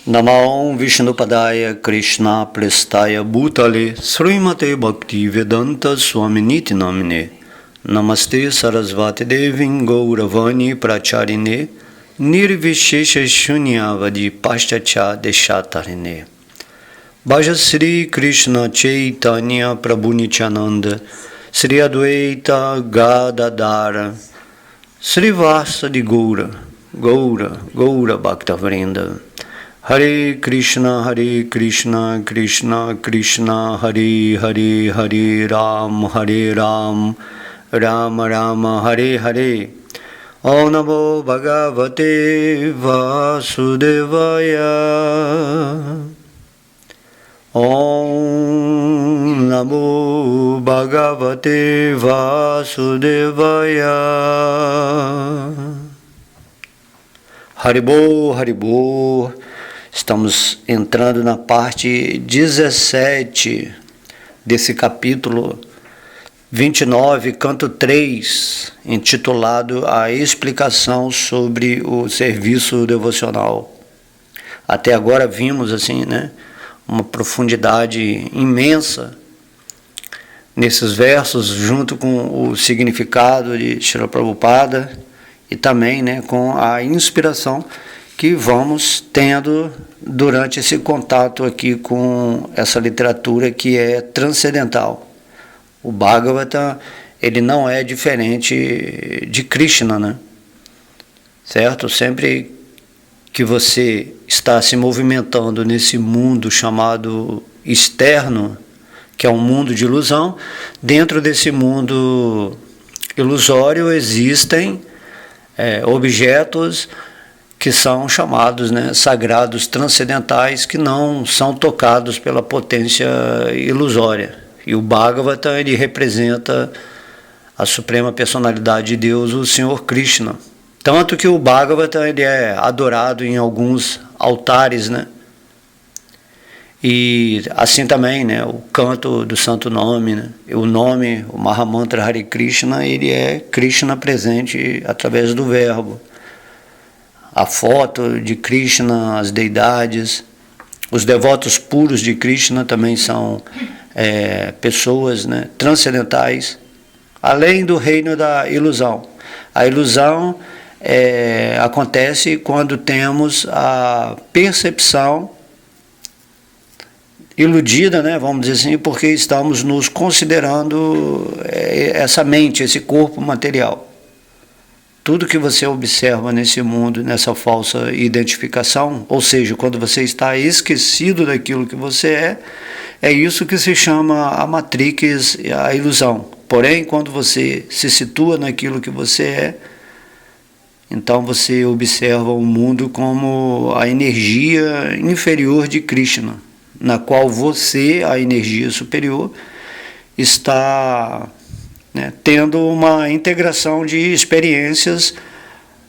Namo Vishnupadaya Krishna Prestaya Bhutale Srimate Bhaktivedanta Swaminiti Namine Namaste Sarasvati Devin Gauravani Pracharine Nirvishesha Shunyavadi Pashchacha Deshatarine Bhaja Sri Krishna Chaitanya Prabhu Nityananda Sri Adwaita Gadadara Sri Vasa de Gaura Bhaktavrinda Hare Krishna, Krishna Krishna, Hare Hare, Hare Ram, Ram Rama, Hare Hare. Om Namo Bhagavate Vasudevaya. Om Namo Bhagavate Vasudevaya. Haribo, Haribo. Estamos entrando na parte 17 desse capítulo 29, canto 3, intitulado A Explicação sobre o Serviço Devocional. Até agora vimos assim, uma profundidade imensa nesses versos, junto com o significado de Srila Prabhupada e também com a inspiração que vamos tendo durante esse contato aqui com essa literatura que é transcendental. O Bhagavata, ele não é diferente de Krishna, certo? Sempre que você está se movimentando nesse mundo chamado externo, que é um mundo de ilusão, dentro desse mundo ilusório existem objetos que são chamados sagrados transcendentais, que não são tocados pela potência ilusória. E o Bhagavata, ele representa a suprema personalidade de Deus, o Senhor Krishna. Tanto que o Bhagavata, ele é adorado em alguns altares, E assim também, o canto do santo nome, o nome, o Mahamantra Hare Krishna, ele é Krishna presente através do verbo. A foto de Krishna, as deidades, os devotos puros de Krishna também são pessoas transcendentais, além do reino da ilusão. A ilusão acontece quando temos a percepção iludida, vamos dizer assim, porque estamos nos considerando essa mente, esse corpo material. Tudo que você observa nesse mundo, nessa falsa identificação, ou seja, quando você está esquecido daquilo que você é isso que se chama a matrix, a ilusão. Porém, quando você se situa naquilo que você é, então você observa o mundo como a energia inferior de Krishna, na qual você, a energia superior, está tendo uma integração de experiências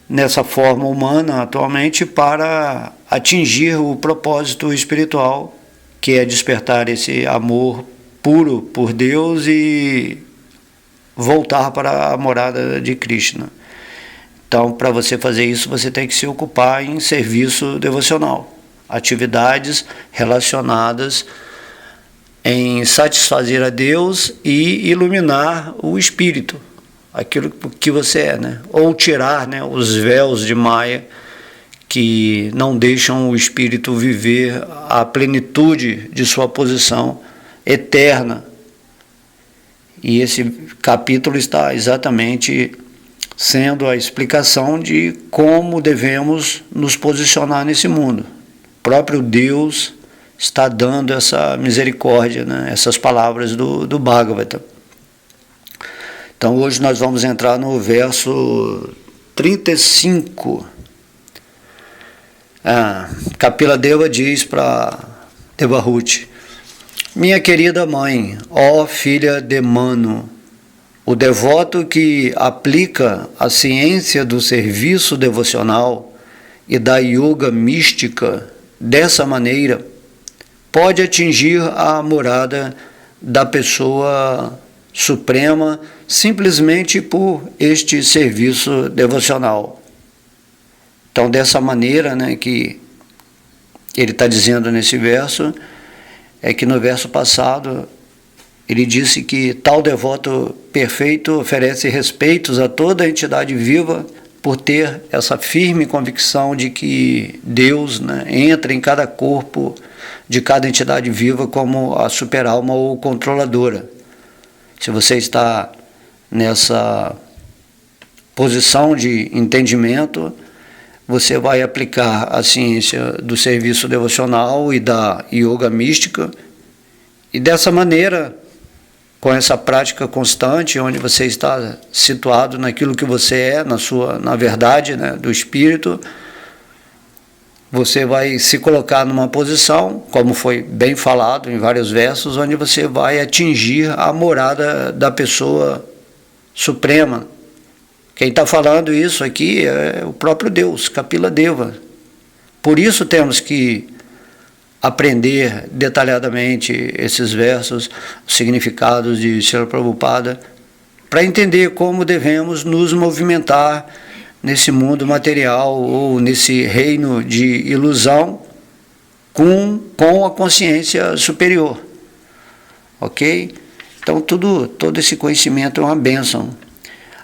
nessa forma humana atualmente para atingir o propósito espiritual, que é despertar esse amor puro por Deus e voltar para a morada de Krishna. Então, para você fazer isso, você tem que se ocupar em serviço devocional, atividades relacionadas em satisfazer a Deus e iluminar o espírito, aquilo que você é, ou tirar os véus de Maya que não deixam o espírito viver a plenitude de sua posição eterna. E esse capítulo está exatamente sendo a explicação de como devemos nos posicionar nesse mundo. O próprio Deus está dando essa misericórdia, essas palavras do Bhagavata. Então hoje nós vamos entrar no verso 35. Kapila Deva diz para Devahuti: minha querida mãe, ó filha de Manu, o devoto que aplica a ciência do serviço devocional e da yoga mística dessa maneira pode atingir a morada da pessoa suprema simplesmente por este serviço devocional. Então, dessa maneira, que ele está dizendo nesse verso é que no verso passado ele disse que tal devoto perfeito oferece respeitos a toda a entidade viva por ter essa firme convicção de que Deus, né, entra em cada corpo de cada entidade viva como a superalma ou controladora. Se você está nessa posição de entendimento, você vai aplicar a ciência do serviço devocional e da yoga mística, e dessa maneira, com essa prática constante, onde você está situado naquilo que você é, na verdade, né, do Espírito, você vai se colocar numa posição, como foi bem falado em vários versos, onde você vai atingir a morada da pessoa suprema. Quem está falando isso aqui é o próprio Deus, Kapila Deva. Por isso temos que aprender detalhadamente esses versos, os significados de Srila Prabhupada, para entender como devemos nos movimentar nesse mundo material ou nesse reino de ilusão com a consciência superior. Ok? Então todo esse conhecimento é uma bênção.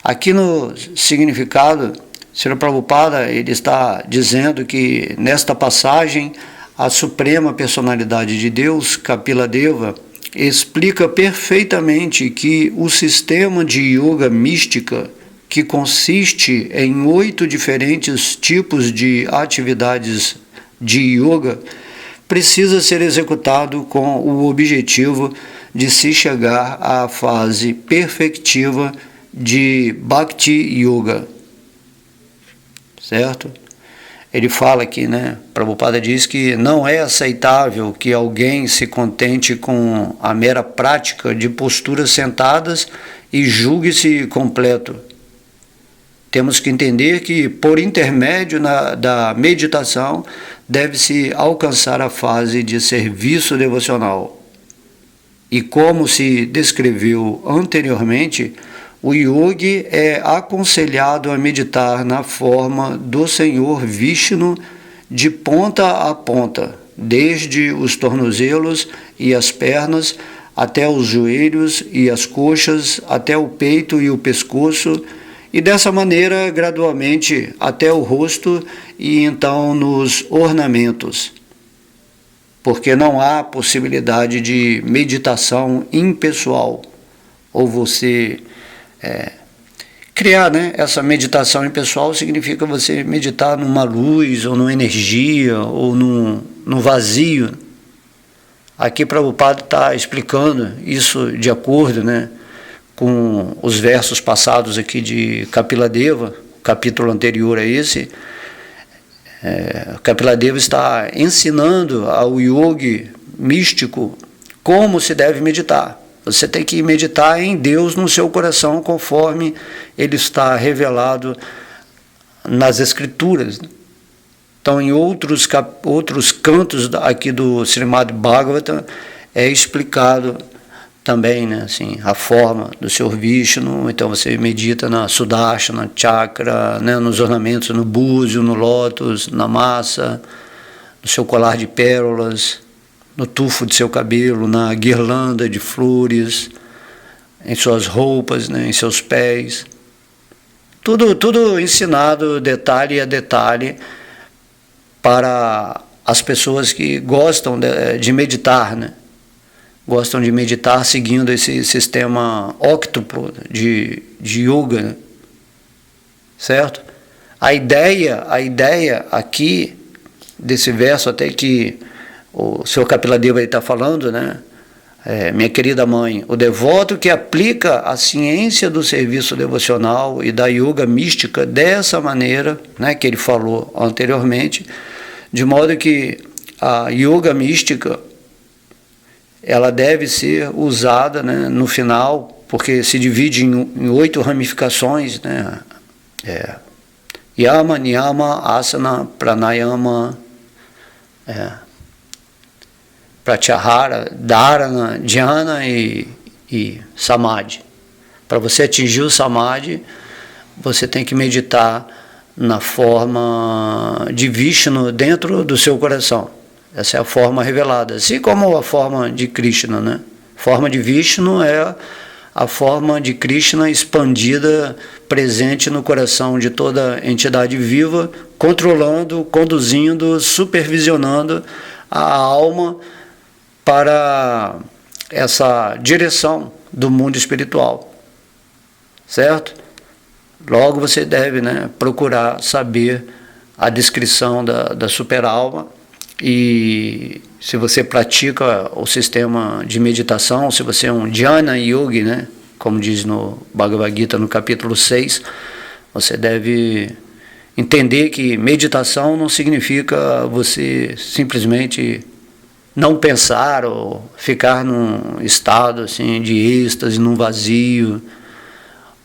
Aqui no significado, Srila Prabhupada ele está dizendo que nesta passagem a Suprema Personalidade de Deus, Kapila Deva, explica perfeitamente que o sistema de yoga mística, que consiste em 8 diferentes tipos de atividades de yoga, precisa ser executado com o objetivo de se chegar à fase perfectiva de Bhakti Yoga. Certo? Ele fala aqui, né? Prabhupada diz que não é aceitável que alguém se contente com a mera prática de posturas sentadas e julgue-se completo. Temos que entender que, por intermédio da meditação, deve-se alcançar a fase de serviço devocional. E como se descreveu anteriormente, o yogi é aconselhado a meditar na forma do Senhor Vishnu de ponta a ponta, desde os tornozelos e as pernas, até os joelhos e as coxas, até o peito e o pescoço, e dessa maneira gradualmente até o rosto e então nos ornamentos. Porque não há possibilidade de meditação impessoal, ou você criar, né, essa meditação impessoal significa você meditar numa luz, ou numa energia, ou num vazio. Aqui Prabhupada está explicando isso de acordo, né, com os versos passados aqui de Kapila Deva, capítulo anterior a esse. Kapila Deva está ensinando ao yogi místico como se deve meditar. Você tem que meditar em Deus no seu coração, conforme ele está revelado nas Escrituras. Então, em outros cantos aqui do Srimad Bhagavatam, é explicado também, né, assim, a forma do Senhor Vishnu. Então, você medita na Sudarshana Chakra, né, nos ornamentos, no búzio, no lótus, na massa, no seu colar de pérolas, no tufo de seu cabelo, na guirlanda de flores, em suas roupas, né, em seus pés. Tudo ensinado detalhe a detalhe para as pessoas que gostam de meditar, né? Gostam de meditar seguindo esse sistema óctuplo de yoga, né? Certo? A ideia aqui desse verso, até que o Sr. Kapila Deva está falando, né? Minha querida mãe, o devoto que aplica a ciência do serviço devocional e da yoga mística dessa maneira, né, que ele falou anteriormente, de modo que a yoga mística ela deve ser usada, né, no final, porque se divide em 8 ramificações, né? Yama, Niyama, Asana, Pranayama, Pratyahara, Dharana, Dhyana e Samadhi. Para você atingir o Samadhi, você tem que meditar na forma de Vishnu dentro do seu coração. Essa é a forma revelada, assim como a forma de Krishna, né? A forma de Vishnu é a forma de Krishna expandida, presente no coração de toda entidade viva, controlando, conduzindo, supervisionando a alma para essa direção do mundo espiritual, certo? Logo você deve, né, procurar saber a descrição da superalma, e se você pratica o sistema de meditação, se você é um Jnana Yogi, né, como diz no Bhagavad Gita no capítulo 6, você deve entender que meditação não significa você simplesmente não pensar ou ficar num estado assim de êxtase, num vazio,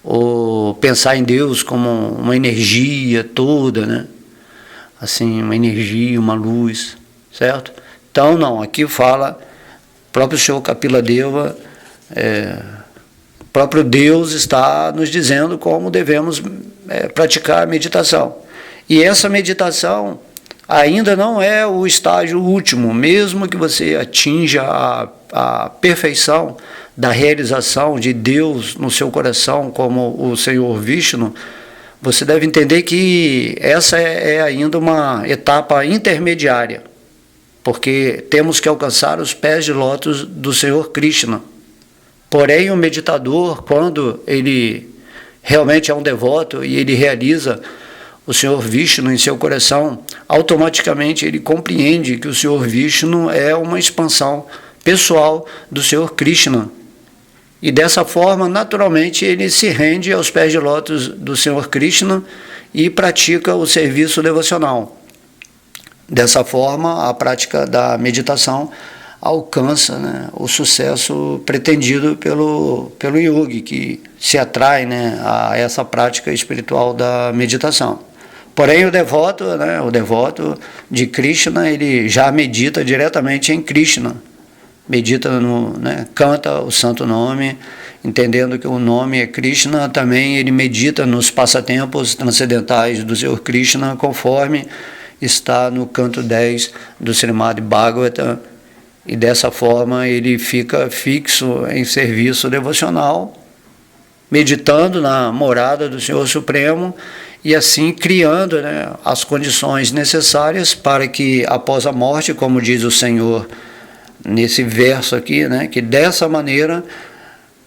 ou pensar em Deus como uma energia toda, né? Assim, uma energia, uma luz, certo? Então, não, aqui fala, o próprio Senhor Kapila Deva, o próprio Deus está nos dizendo como devemos praticar a meditação. E essa meditação ainda não é o estágio último, mesmo que você atinja a perfeição da realização de Deus no seu coração, como o Senhor Vishnu, você deve entender que essa é ainda uma etapa intermediária, porque temos que alcançar os pés de lótus do Senhor Krishna. Porém, o meditador, quando ele realmente é um devoto e ele realiza o Senhor Vishnu em seu coração, automaticamente ele compreende que o Senhor Vishnu é uma expansão pessoal do Senhor Krishna. E dessa forma, naturalmente, ele se rende aos pés de lótus do Senhor Krishna e pratica o serviço devocional. Dessa forma, a prática da meditação alcança, né, o sucesso pretendido pelo yogi, que se atrai, né, a essa prática espiritual da meditação. Porém, o devoto de Krishna, ele já medita diretamente em Krishna. Medita canta o santo nome, entendendo que o nome é Krishna. Também ele medita nos passatempos transcendentais do Senhor Krishna, conforme está no canto 10 do Srimad Bhagavatam, e dessa forma ele fica fixo em serviço devocional, meditando na morada do Senhor Supremo, e assim criando, né, as condições necessárias para que após a morte, como diz o Senhor nesse verso aqui, né, que dessa maneira,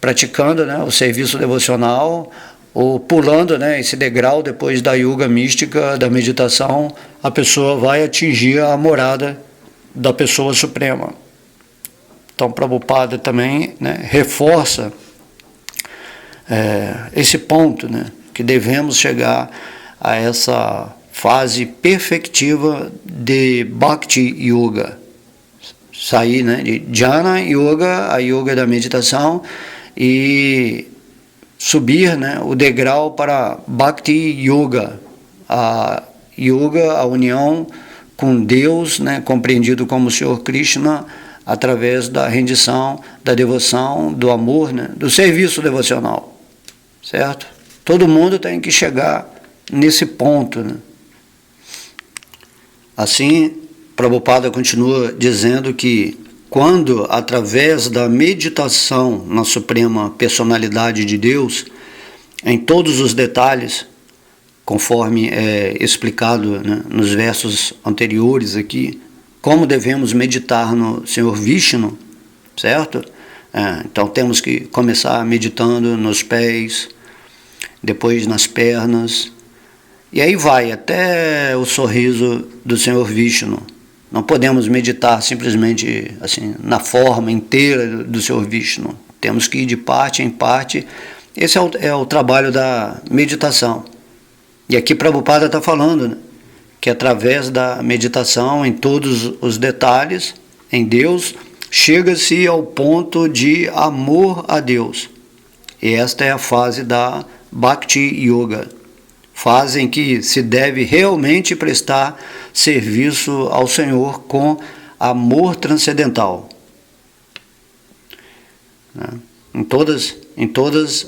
praticando, né, o serviço devocional, ou pulando, né, esse degrau depois da yoga mística, da meditação, a pessoa vai atingir a morada da pessoa suprema. Então, Prabhupada também, né, reforça esse ponto, né, que devemos chegar a essa fase perfectiva de Bhakti Yoga. Sair, né, de Jnana Yoga, a yoga da meditação, e subir, né, o degrau para Bhakti Yoga, a união com Deus, né, compreendido como o Senhor Krishna, através da rendição, da devoção, do amor, né, do serviço devocional, certo? Todo mundo tem que chegar nesse ponto, né? Assim, Prabhupada continua dizendo que quando, através da meditação na Suprema Personalidade de Deus, em todos os detalhes, conforme é explicado, né, nos versos anteriores aqui, como devemos meditar no Senhor Vishnu, certo? Então temos que começar meditando nos pés, depois nas pernas, e aí vai até o sorriso do Senhor Vishnu. Não podemos meditar simplesmente assim na forma inteira do Senhor Vishnu. Temos que ir de parte em parte. Esse é o trabalho da meditação. E aqui Prabhupada está falando, né, que através da meditação em todos os detalhes, em Deus, chega-se ao ponto de amor a Deus. E esta é a fase da Bhakti Yoga, fase em que se deve realmente prestar serviço ao Senhor com amor transcendental. Em todas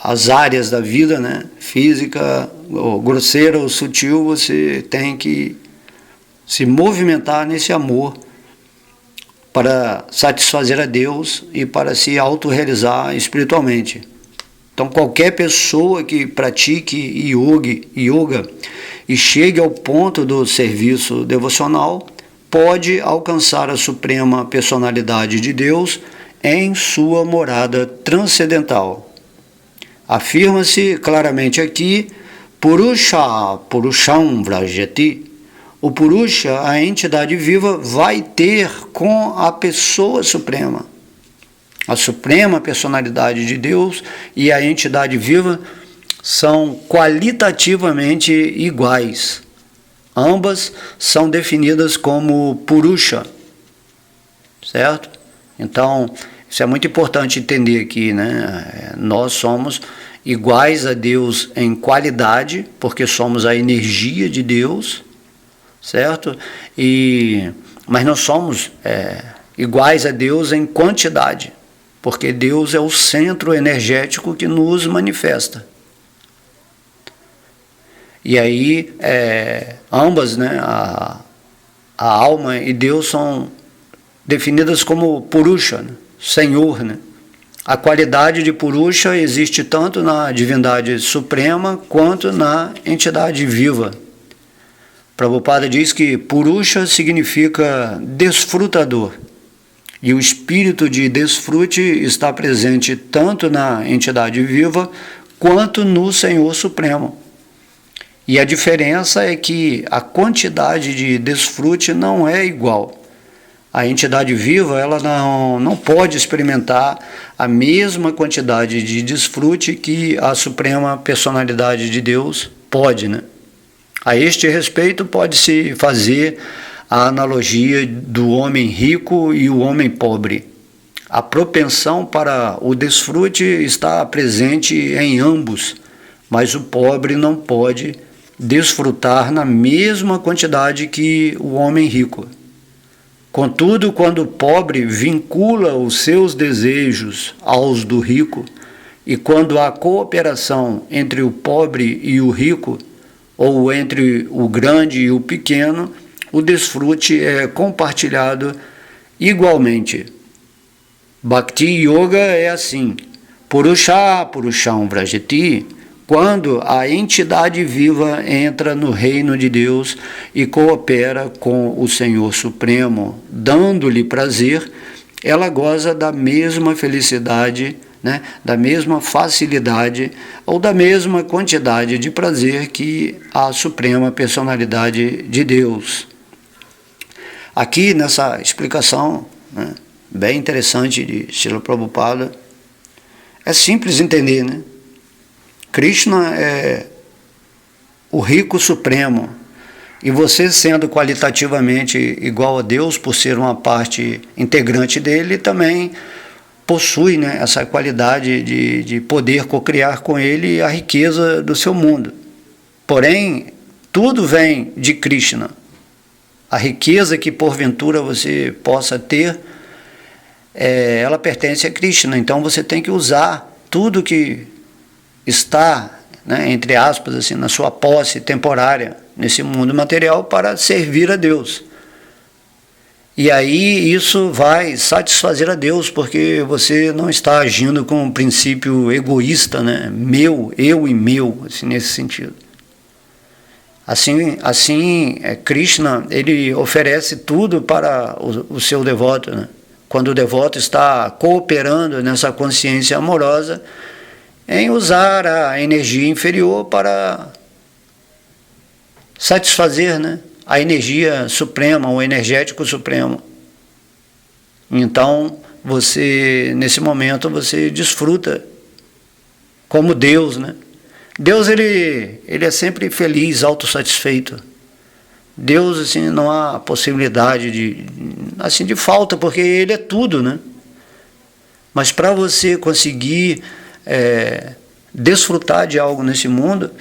as áreas da vida, né, física, ou grosseira ou sutil, você tem que se movimentar nesse amor para satisfazer a Deus e para se autorrealizar espiritualmente. Então, qualquer pessoa que pratique yoga e chegue ao ponto do serviço devocional pode alcançar a suprema personalidade de Deus em sua morada transcendental. Afirma-se claramente aqui, Purusham Vrajati. O Purusha, a entidade viva, vai ter com a pessoa suprema. A suprema personalidade de Deus e a entidade viva são qualitativamente iguais. Ambas são definidas como Purusha, certo? Então, isso é muito importante entender aqui, né? Nós somos iguais a Deus em qualidade, porque somos a energia de Deus, certo? Mas nós somos iguais a Deus em quantidade, porque Deus é o centro energético que nos manifesta. E aí, ambas, né, a alma e Deus são definidas como Purusha, né, Senhor, né? A qualidade de Purusha existe tanto na divindade suprema quanto na entidade viva. Prabhupada diz que Purusha significa desfrutador, e o espírito de desfrute está presente tanto na entidade viva quanto no Senhor Supremo. E a diferença é que a quantidade de desfrute não é igual. A entidade viva ela não pode experimentar a mesma quantidade de desfrute que a suprema personalidade de Deus pode, né? A este respeito, pode-se fazer a analogia do homem rico e o homem pobre. A propensão para o desfrute está presente em ambos, mas o pobre não pode desfrutar na mesma quantidade que o homem rico. Contudo, quando o pobre vincula os seus desejos aos do rico, e quando há cooperação entre o pobre e o rico, ou entre o grande e o pequeno, o desfrute é compartilhado igualmente. Bhakti Yoga é assim, Purusham Vrajati, quando a entidade viva entra no reino de Deus e coopera com o Senhor Supremo, dando-lhe prazer, ela goza da mesma felicidade, né, da mesma facilidade ou da mesma quantidade de prazer que a suprema personalidade de Deus. Aqui nessa explicação, né, bem interessante de Srila Prabhupada, é simples entender, né? Krishna é o rico supremo, e você sendo qualitativamente igual a Deus por ser uma parte integrante dele, também possui, né, essa qualidade de poder cocriar com ele a riqueza do seu mundo. Porém, tudo vem de Krishna. A riqueza que porventura você possa ter, ela pertence a Krishna. Então você tem que usar tudo que está, né, entre aspas, assim, na sua posse temporária nesse mundo material para servir a Deus. E aí isso vai satisfazer a Deus, porque você não está agindo com um princípio egoísta, né? Eu e meu, assim, nesse sentido. Assim, Krishna, ele oferece tudo para o seu devoto, né? Quando o devoto está cooperando nessa consciência amorosa, em usar a energia inferior para satisfazer, né, a energia suprema, o energético supremo. Então, nesse momento, você desfruta como Deus, né? Deus, ele é sempre feliz, autossatisfeito. Deus, assim, não há possibilidade de falta, porque ele é tudo, né? Mas para você conseguir desfrutar de algo nesse mundo,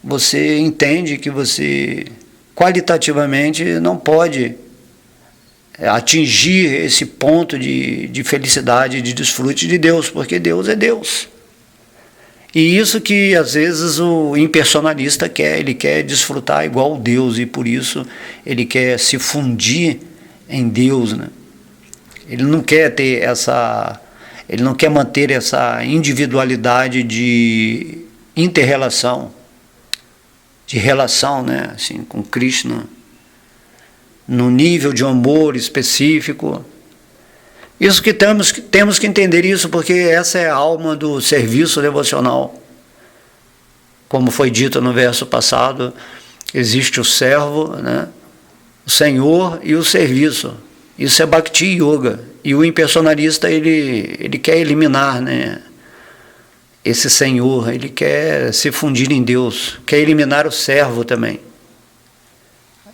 você entende que você qualitativamente não pode atingir esse ponto de felicidade, de desfrute de Deus, porque Deus é Deus. E isso que às vezes o impersonalista quer, ele quer desfrutar igual Deus e por isso ele quer se fundir em Deus, né? Ele não quer ter ele não quer manter essa individualidade de inter-relação, de relação, né, assim, com Krishna, no nível de amor específico. Isso que temos que entender isso, porque essa é a alma do serviço devocional. Como foi dito no verso passado, existe o servo, né, o Senhor e o serviço. Isso é Bhakti Yoga. E o impersonalista, ele quer eliminar, né, esse Senhor, ele quer se fundir em Deus, quer eliminar o servo também.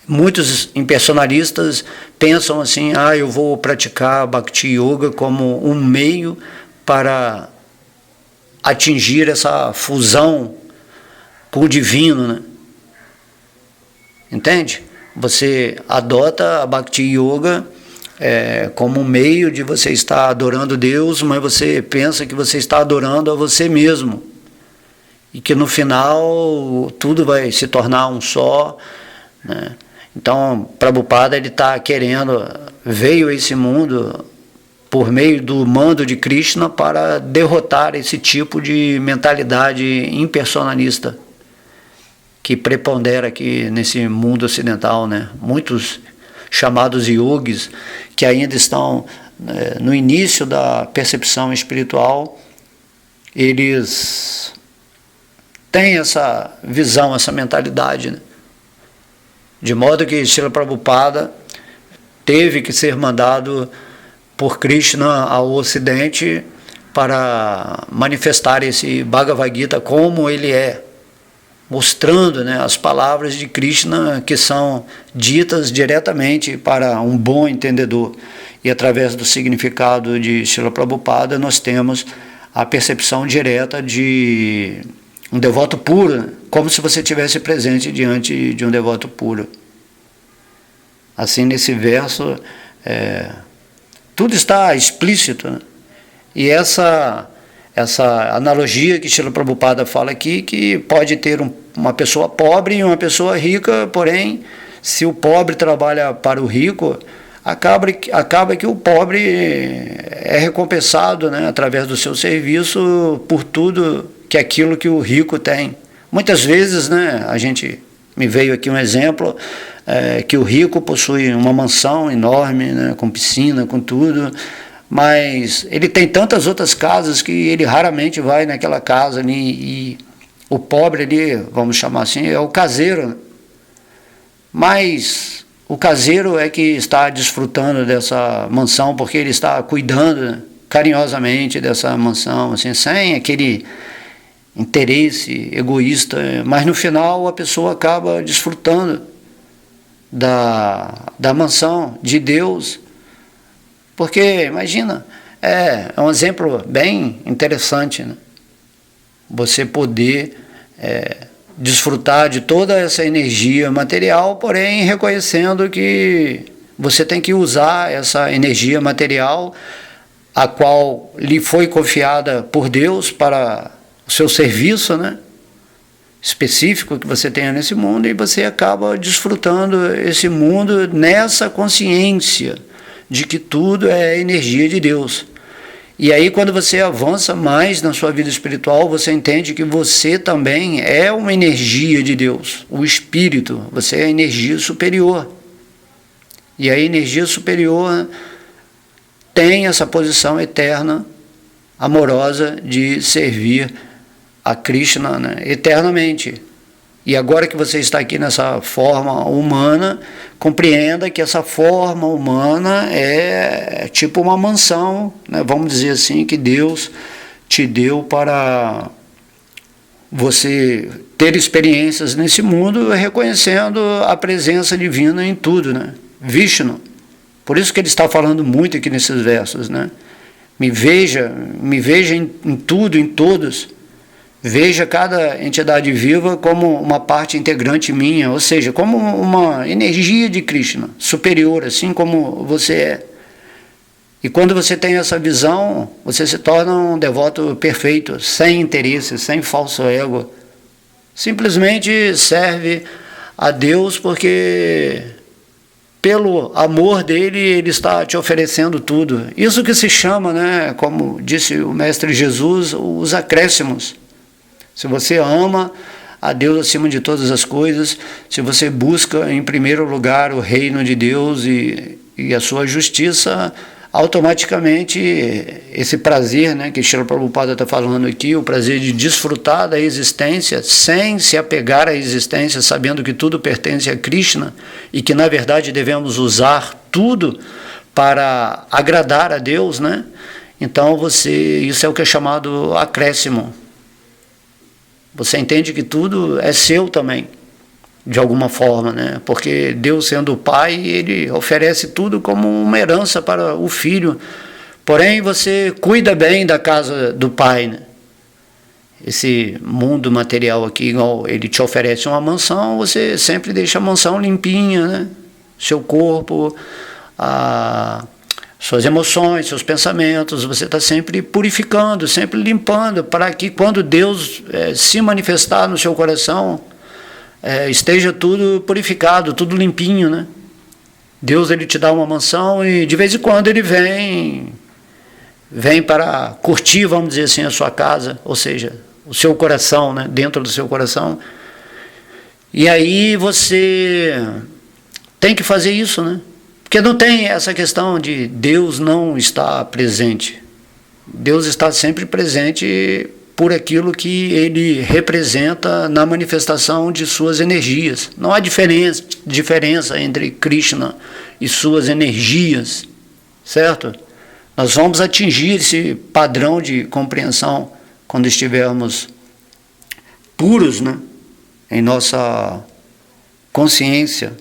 Muitos impersonalistas pensam assim, eu vou praticar Bhakti Yoga como um meio para atingir essa fusão com o divino, né? Entende? Você adota a Bhakti Yoga como um meio de você estar adorando Deus, mas você pensa que você está adorando a você mesmo. E que no final tudo vai se tornar um só, né? Então, Prabhupada, ele está querendo, veio a esse mundo por meio do mando de Krishna para derrotar esse tipo de mentalidade impersonalista que prepondera aqui nesse mundo ocidental, né? Muitos chamados yogis que ainda estão no início da percepção espiritual, eles têm essa visão, essa mentalidade, né? De modo que Srila Prabhupada teve que ser mandado por Krishna ao Ocidente para manifestar esse Bhagavad Gita como ele é, mostrando, né, as palavras de Krishna que são ditas diretamente para um bom entendedor. E através do significado de Srila Prabhupada nós temos a percepção direta de um devoto puro, como se você estivesse presente diante de um devoto puro. Assim, nesse verso, tudo está explícito, né? E essa analogia que Srila Prabhupada fala aqui, que pode ter uma pessoa pobre e uma pessoa rica, porém, se o pobre trabalha para o rico, acaba que o pobre é recompensado, né, através do seu serviço por tudo que aquilo que o rico tem. Muitas vezes, né, me veio aqui um exemplo, que o rico possui uma mansão enorme, né, com piscina, com tudo, mas ele tem tantas outras casas que ele raramente vai naquela casa ali, e o pobre ali, vamos chamar assim, é o caseiro. Mas o caseiro é que está desfrutando dessa mansão, porque ele está cuidando, né, carinhosamente dessa mansão, assim, sem aquele interesse egoísta, mas no final a pessoa acaba desfrutando da mansão de Deus, porque imagina, é um exemplo bem interessante, né? Você poder desfrutar de toda essa energia material, porém reconhecendo que você tem que usar essa energia material, a qual lhe foi confiada por Deus para o seu serviço, né, específico que você tenha nesse mundo, e você acaba desfrutando esse mundo nessa consciência de que tudo é energia de Deus. E aí, quando você avança mais na sua vida espiritual, você entende que você também é uma energia de Deus, o Espírito, você é a energia superior. E a energia superior tem essa posição eterna, amorosa, de servir a Krishna, né, eternamente. E agora que você está aqui nessa forma humana, compreenda que essa forma humana é tipo uma mansão, né, vamos dizer assim, que Deus te deu para você ter experiências nesse mundo, reconhecendo a presença divina em tudo, né? Vishnu. Por isso que ele está falando muito aqui nesses versos, né? Me veja em tudo, em todos. Veja cada entidade viva como uma parte integrante minha, ou seja, como uma energia de Krishna, superior, assim como você é. E quando você tem essa visão, você se torna um devoto perfeito, sem interesse, sem falso ego. Simplesmente serve a Deus porque, pelo amor dele, ele está te oferecendo tudo. Isso que se chama, né, como disse o Mestre Jesus, os acréscimos. Se você ama a Deus acima de todas as coisas, se você busca em primeiro lugar o reino de Deus e a sua justiça, automaticamente esse prazer, né, que Srila Prabhupada está falando aqui, o prazer de desfrutar da existência sem se apegar à existência, sabendo que tudo pertence a Krishna e que na verdade devemos usar tudo para agradar a Deus, né? Então isso é o que é chamado acréscimo. Você entende que tudo é seu também, de alguma forma, né? Porque Deus, sendo o Pai, ele oferece tudo como uma herança para o filho. Porém, você cuida bem da casa do Pai, né? Esse mundo material aqui, igual ele te oferece uma mansão, você sempre deixa a mansão limpinha, né? Seu corpo, suas emoções, seus pensamentos, você está sempre purificando, sempre limpando, para que quando Deus se manifestar no seu coração, esteja tudo purificado, tudo limpinho, né? Deus, ele te dá uma mansão e de vez em quando ele vem para curtir, vamos dizer assim, a sua casa, ou seja, o seu coração, né? Dentro do seu coração. E aí você tem que fazer isso, né? Porque não tem essa questão de Deus não estar presente. Deus está sempre presente por aquilo que ele representa na manifestação de suas energias. Não há diferença entre Krishna e suas energias, certo? Nós vamos atingir esse padrão de compreensão quando estivermos puros, né, em nossa consciência.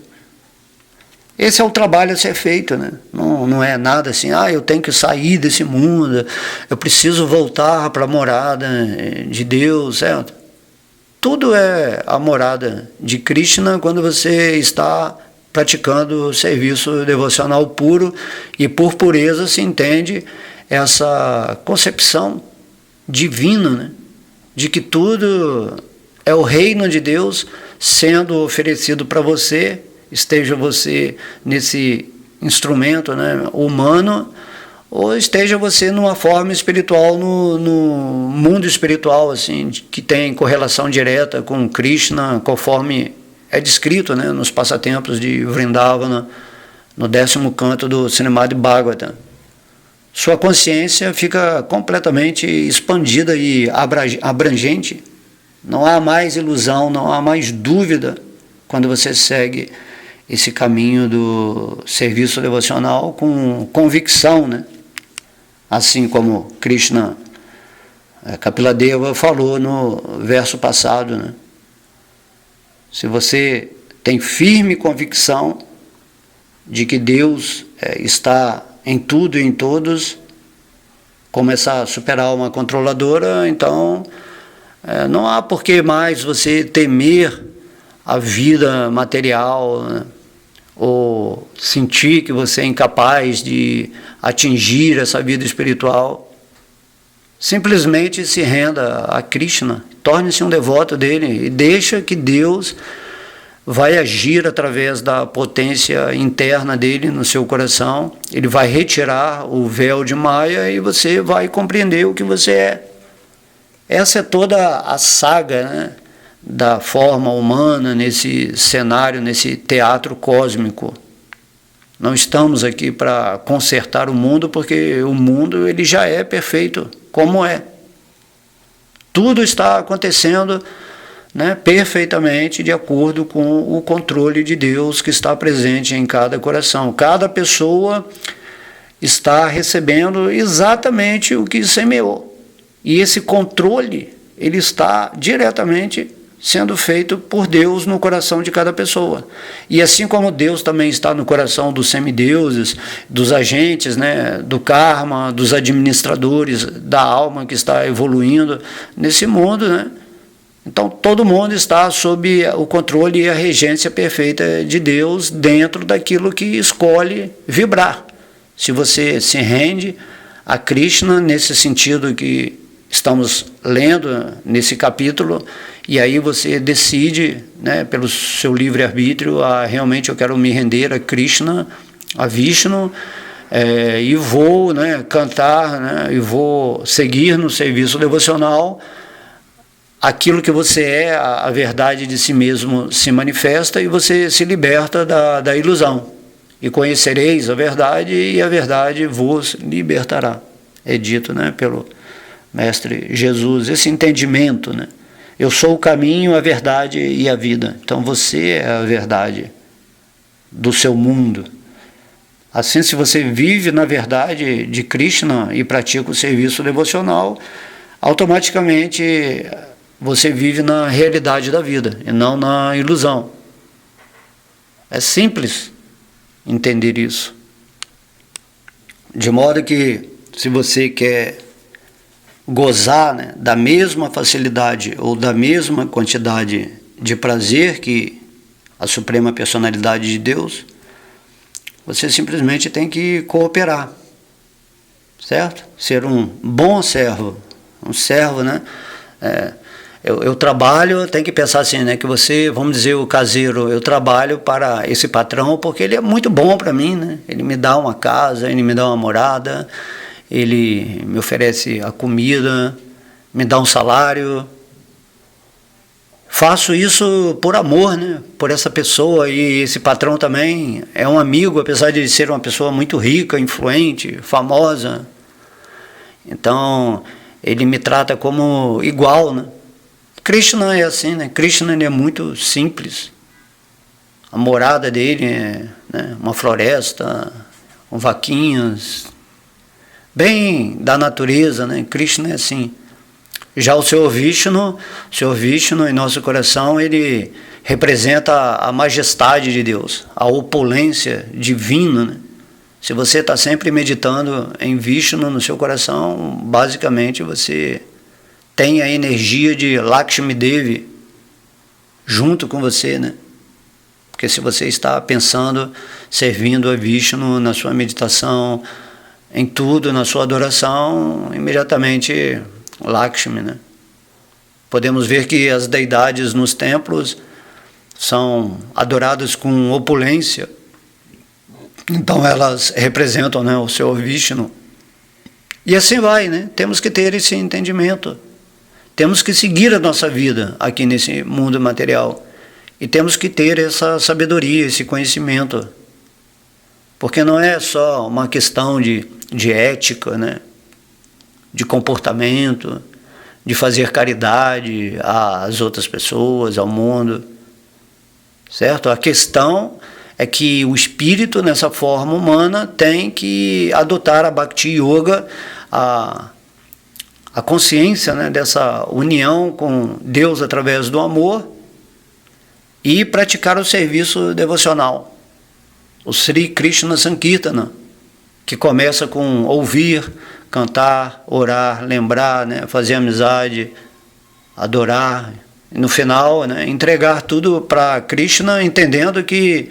Esse é o trabalho a ser feito, né? Não é nada assim, eu tenho que sair desse mundo, eu preciso voltar para a morada de Deus, certo? Tudo é a morada de Krishna quando você está praticando o serviço devocional puro, e por pureza se entende essa concepção divina, né? De que tudo é o reino de Deus sendo oferecido para você, esteja você nesse instrumento, né, humano, ou esteja você numa forma espiritual, no mundo espiritual, assim, que tem correlação direta com Krishna, conforme é descrito, né, nos passatempos de Vrindavana, no 10º canto do Srimad Bhagavatam. Sua consciência fica completamente expandida e abrangente. Não há mais ilusão, não há mais dúvida quando você segue esse caminho do serviço devocional com convicção, né? Assim como Krishna Kapiladeva falou no verso passado, né? Se você tem firme convicção de que Deus está em tudo e em todos, como essa super-alma controladora, então não há por que mais você temer a vida material, né? Ou sentir que você é incapaz de atingir essa vida espiritual. Simplesmente se renda a Krishna, torne-se um devoto dele e deixa que Deus vai agir através da potência interna dele no seu coração. Ele vai retirar o véu de Maya e você vai compreender o que você é. Essa é toda a saga, né, da forma humana nesse cenário, nesse teatro cósmico. Não estamos aqui para consertar o mundo, porque o mundo ele já é perfeito, como é. Tudo está acontecendo, né, perfeitamente de acordo com o controle de Deus que está presente em cada coração. Cada pessoa está recebendo exatamente o que semeou. E esse controle ele está diretamente sendo feito por Deus no coração de cada pessoa. E assim como Deus também está no coração dos semideuses, dos agentes, né, do karma, dos administradores da alma que está evoluindo nesse mundo, né? Então todo mundo está sob o controle e a regência perfeita de Deus dentro daquilo que escolhe vibrar, Se você se rende a Krishna, nesse sentido que estamos lendo nesse capítulo, e aí você decide, né, pelo seu livre-arbítrio, realmente eu quero me render a Krishna, a Vishnu, e vou, né, cantar, né, e vou seguir no serviço devocional. Aquilo que você é, a verdade de si mesmo se manifesta e você se liberta da ilusão. E conhecereis a verdade e a verdade vos libertará. É dito, né, pelo Mestre Jesus, esse entendimento, né? Eu sou o caminho, a verdade e a vida. Então você é a verdade do seu mundo. Assim, se você vive na verdade de Krishna e pratica o serviço devocional, automaticamente você vive na realidade da vida e não na ilusão. É simples entender isso. De modo que, se você quer gozar, né, da mesma facilidade ou da mesma quantidade de prazer que a Suprema Personalidade de Deus, você simplesmente tem que cooperar, certo? Ser um bom servo, um servo, né? Eu trabalho, tem que pensar assim, né, que você, vamos dizer, o caseiro, eu trabalho para esse patrão porque ele é muito bom para mim, né? Ele me dá uma casa, ele me dá uma morada, ele me oferece a comida, me dá um salário. Faço isso por amor, né, por essa pessoa, e esse patrão também é um amigo, apesar de ser uma pessoa muito rica, influente, famosa. Então, ele me trata como igual, né? Krishna é assim, né? Krishna, ele é muito simples. A morada dele é, né, uma floresta, com vaquinhas, bem da natureza, né? Krishna é assim. Já o Senhor Vishnu em nosso coração, ele representa a majestade de Deus, a opulência divina, né? Se você está sempre meditando em Vishnu no seu coração, basicamente você tem a energia de Lakshmi Devi junto com você, né? Porque se você está pensando, servindo a Vishnu na sua meditação, em tudo, na sua adoração, imediatamente Lakshmi, né? Podemos ver que as deidades nos templos são adoradas com opulência. Então elas representam, né, o Senhor Vishnu. E assim vai, né? Temos que ter esse entendimento. Temos que seguir a nossa vida aqui nesse mundo material. E temos que ter essa sabedoria, esse conhecimento. Porque não é só uma questão de ética, né? De comportamento, de fazer caridade às outras pessoas, ao mundo. Certo? A questão é que o espírito, nessa forma humana, tem que adotar a Bhakti Yoga, a consciência, né, dessa união com Deus através do amor, e praticar o serviço devocional, o Sri Krishna Sankirtana, que começa com ouvir, cantar, orar, lembrar, né, fazer amizade, adorar, e no final, né, entregar tudo para Krishna, entendendo que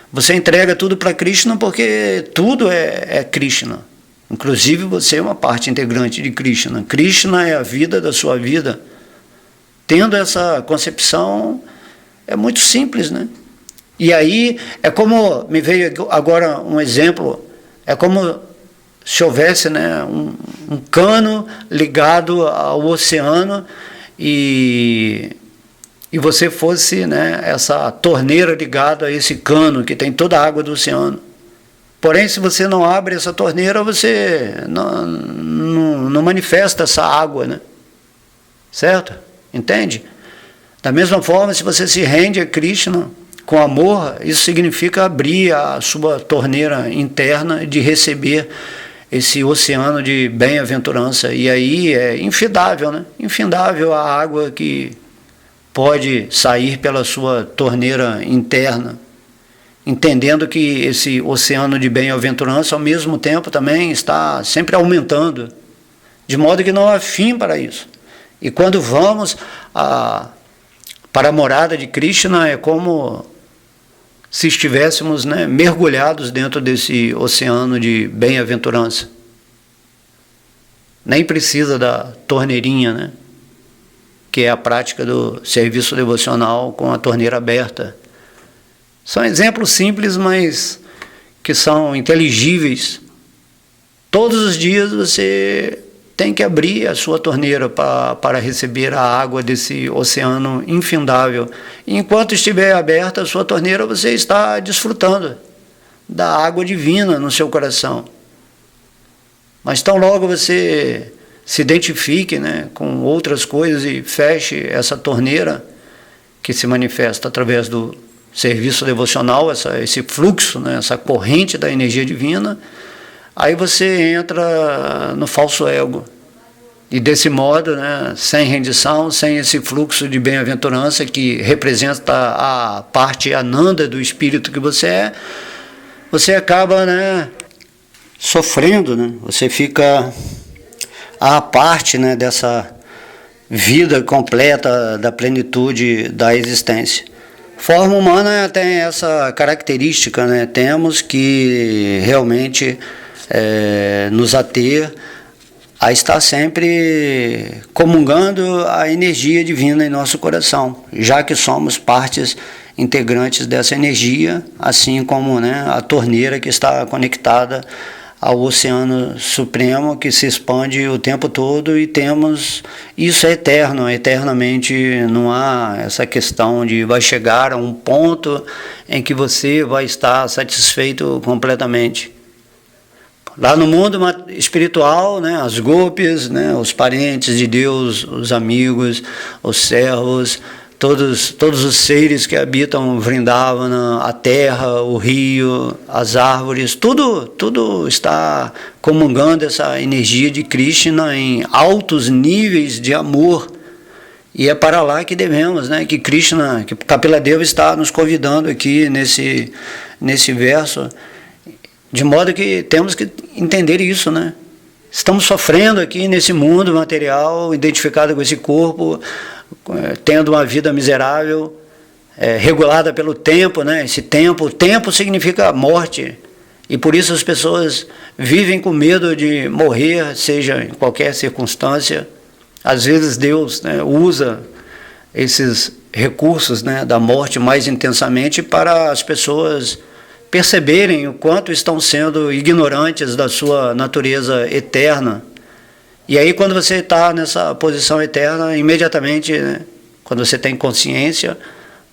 você entrega tudo para Krishna porque tudo é Krishna. Inclusive você é uma parte integrante de Krishna. Krishna é a vida da sua vida. Tendo essa concepção, é muito simples, né? E aí, é como, me veio agora um exemplo, é como se houvesse, né, um cano ligado ao oceano e você fosse, né, essa torneira ligada a esse cano que tem toda a água do oceano. Porém, se você não abre essa torneira, você não manifesta essa água, né? Certo? Entende? Da mesma forma, se você se rende a Krishna com amor, isso significa abrir a sua torneira interna de receber esse oceano de bem-aventurança. E aí é infindável, né? Infindável a água que pode sair pela sua torneira interna, entendendo que esse oceano de bem-aventurança, ao mesmo tempo, também está sempre aumentando, de modo que não há fim para isso. E quando vamos para a morada de Krishna, é como se estivéssemos, né, mergulhados dentro desse oceano de bem-aventurança. Nem precisa da torneirinha, né, que é a prática do serviço devocional com a torneira aberta. São exemplos simples, mas que são inteligíveis. Todos os dias você tem que abrir a sua torneira para receber a água desse oceano infindável. E enquanto estiver aberta a sua torneira, você está desfrutando da água divina no seu coração. Mas tão logo você se identifique, né, com outras coisas e feche essa torneira que se manifesta através do serviço devocional, esse fluxo, né, essa corrente da energia divina, aí você entra no falso ego. E desse modo, né, sem rendição, sem esse fluxo de bem-aventurança que representa a parte ananda do espírito que você acaba, né, sofrendo, né? Você fica à parte, né, dessa vida completa da plenitude da existência. Forma humana tem essa característica, né? Temos que realmente nos ater a estar sempre comungando a energia divina em nosso coração, já que somos partes integrantes dessa energia, assim como, né, a torneira que está conectada ao oceano supremo que se expande o tempo todo, e temos, isso é eterno, eternamente, não há essa questão de vai chegar a um ponto em que você vai estar satisfeito completamente. Lá no mundo espiritual, né, as gopis, né, os parentes de Deus, os amigos, os servos, todos os seres que habitam Vrindavana, a terra, o rio, as árvores, tudo está comungando essa energia de Krishna em altos níveis de amor. E é para lá que devemos, né, que Krishna, que Kapila Deva está nos convidando aqui nesse verso, de modo que temos que entender isso, né? Estamos sofrendo aqui nesse mundo material, identificado com esse corpo, tendo uma vida miserável, regulada pelo tempo, né? Esse tempo, o tempo significa morte, e por isso as pessoas vivem com medo de morrer, seja em qualquer circunstância. Às vezes Deus, né, usa esses recursos, né, da morte mais intensamente para as pessoas perceberem o quanto estão sendo ignorantes da sua natureza eterna. E aí, quando você está nessa posição eterna, imediatamente, né, quando você tem consciência,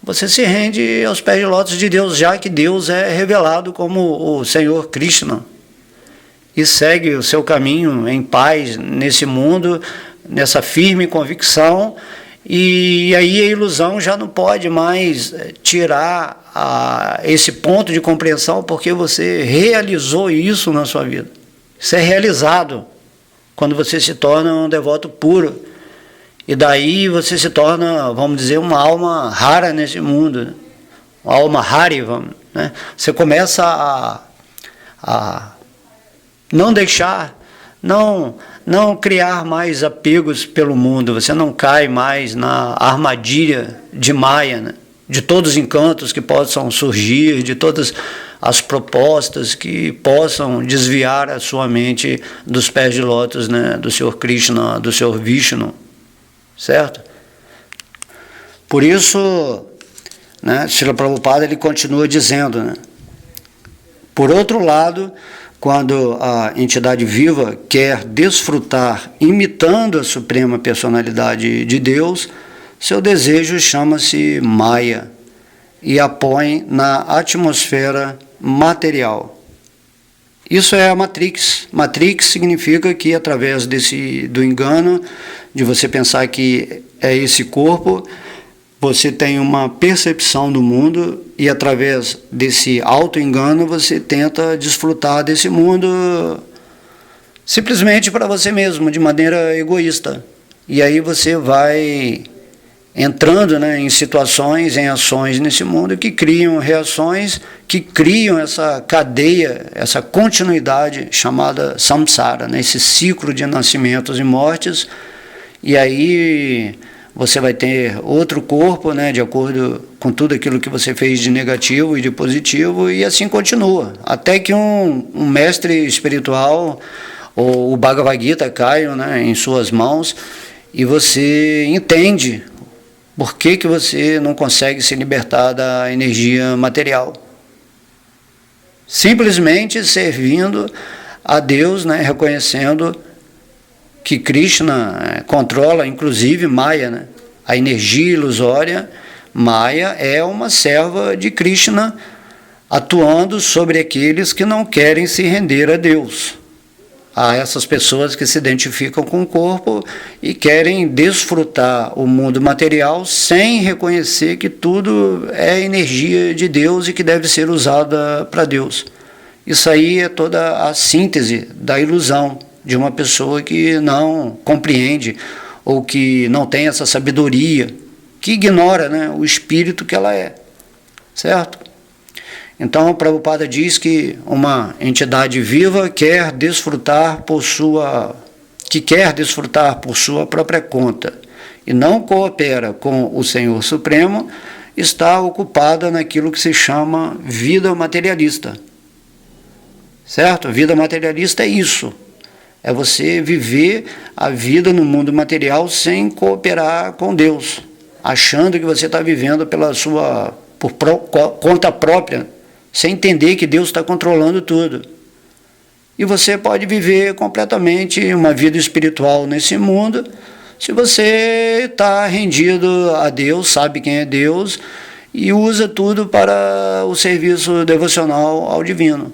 você se rende aos pés de lótus de Deus, já que Deus é revelado como o Senhor Krishna, e segue o seu caminho em paz nesse mundo, nessa firme convicção. E aí a ilusão já não pode mais tirar esse ponto de compreensão, porque você realizou isso na sua vida. Isso é realizado quando você se torna um devoto puro. E daí você se torna, vamos dizer, uma alma rara nesse mundo, uma alma rari, né? Você começa a não deixar, não criar mais apegos pelo mundo, você não cai mais na armadilha de Maya, né? De todos os encantos que possam surgir, de todas as propostas que possam desviar a sua mente dos pés de lótus, né, do Senhor Krishna, do Senhor Vishnu, certo? Por isso, né, Srila Prabhupada ele continua dizendo, né, por outro lado, quando a entidade viva quer desfrutar imitando a suprema personalidade de Deus, seu desejo chama-se Maya e a põe na atmosfera material. Isso é a Matrix. Matrix significa que através do engano, de você pensar que é esse corpo, você tem uma percepção do mundo, e através desse auto-engano você tenta desfrutar desse mundo simplesmente para você mesmo, de maneira egoísta. E aí você vai entrando, né, em situações, em ações nesse mundo que criam reações, que criam essa cadeia, essa continuidade chamada samsara, né, esse ciclo de nascimentos e mortes. E aí você vai ter outro corpo, né, de acordo com com tudo aquilo que você fez de negativo e de positivo, e assim continua. Até que um mestre espiritual, ou o Bhagavad Gita, cai, né, em suas mãos, e você entende por que você não consegue se libertar da energia material. Simplesmente servindo a Deus, né, reconhecendo que Krishna controla, inclusive, Maya, né? A energia ilusória, Maya, é uma serva de Krishna, atuando sobre aqueles que não querem se render a Deus. Há essas pessoas que se identificam com o corpo e querem desfrutar o mundo material sem reconhecer que tudo é energia de Deus e que deve ser usada para Deus. Isso aí é toda a síntese da ilusão de uma pessoa que não compreende ou que não tem essa sabedoria, que ignora, né, o espírito que ela é, certo? Então, Prabhupada diz que uma entidade viva quer desfrutar por sua própria conta e não coopera com o Senhor Supremo, está ocupada naquilo que se chama vida materialista. Certo? Vida materialista é isso. É você viver a vida no mundo material sem cooperar com Deus, achando que você está vivendo por conta própria, sem entender que Deus está controlando tudo. E você pode viver completamente uma vida espiritual nesse mundo, se você está rendido a Deus, sabe quem é Deus, e usa tudo para o serviço devocional ao divino.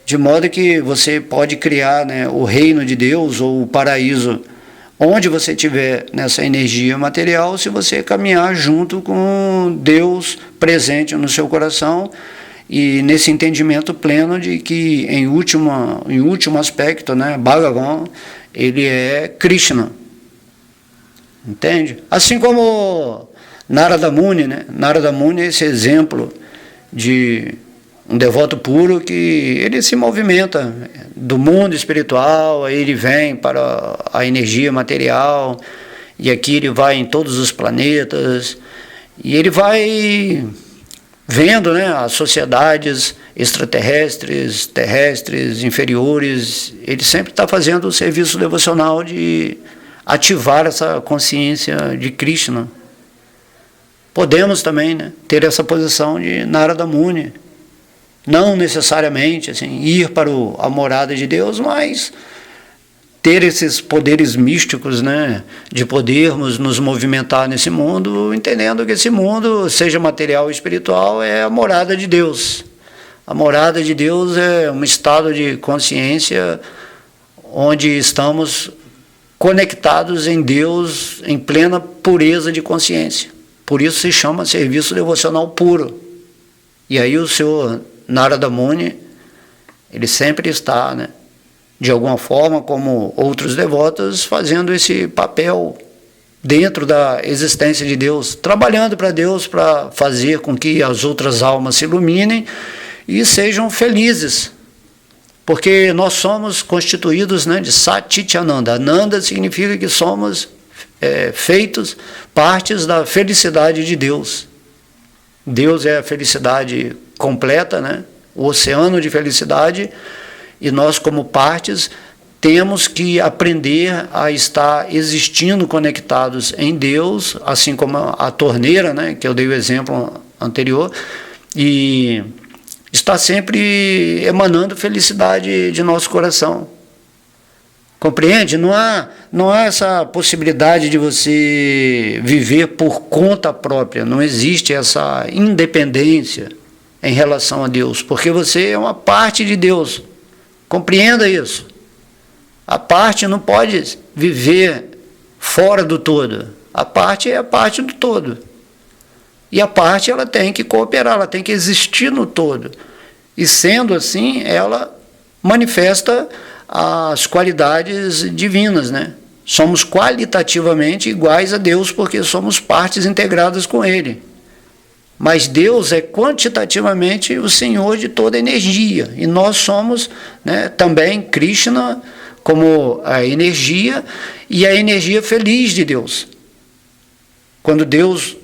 De modo que você pode criar, né, o reino de Deus ou o paraíso onde você estiver nessa energia material, se você caminhar junto com Deus presente no seu coração e nesse entendimento pleno de que, em último aspecto, né, Bhagavan, ele é Krishna. Entende? Assim como Narada Muni, né? Narada Muni é esse exemplo de um devoto puro que ele se movimenta do mundo espiritual, aí ele vem para a energia material, e aqui ele vai em todos os planetas, e ele vai vendo, né, as sociedades extraterrestres, terrestres, inferiores. Ele sempre está fazendo o serviço devocional de ativar essa consciência de Krishna. Podemos também, né, ter essa posição de Narada Muni. Não necessariamente assim, ir para a morada de Deus, mas ter esses poderes místicos, né, de podermos nos movimentar nesse mundo, entendendo que esse mundo, seja material ou espiritual, é a morada de Deus. A morada de Deus é um estado de consciência onde estamos conectados em Deus em plena pureza de consciência. Por isso se chama serviço devocional puro. E aí o Senhor Narada Muni, ele sempre está, né, de alguma forma, como outros devotos, fazendo esse papel dentro da existência de Deus, trabalhando para Deus, para fazer com que as outras almas se iluminem e sejam felizes. Porque nós somos constituídos, né, de Satchitananda. Ananda significa que somos feitos partes da felicidade de Deus. Deus é a felicidade completa, né? O oceano de felicidade, e nós, como partes, temos que aprender a estar existindo conectados em Deus, assim como a torneira, né, que eu dei o exemplo anterior, e está sempre emanando felicidade de nosso coração. Compreende? Não há essa possibilidade de você viver por conta própria, não existe essa independência em relação a Deus, porque você é uma parte de Deus. Compreenda isso. A parte não pode viver fora do todo. A parte é a parte do todo. E a parte, ela tem que cooperar, ela tem que existir no todo. E sendo assim, ela manifesta as qualidades divinas, né? Somos qualitativamente iguais a Deus porque somos partes integradas com Ele. Mas Deus é quantitativamente o Senhor de toda energia. E nós somos, né, também Krishna como a energia e a energia feliz de Deus. Quando Deus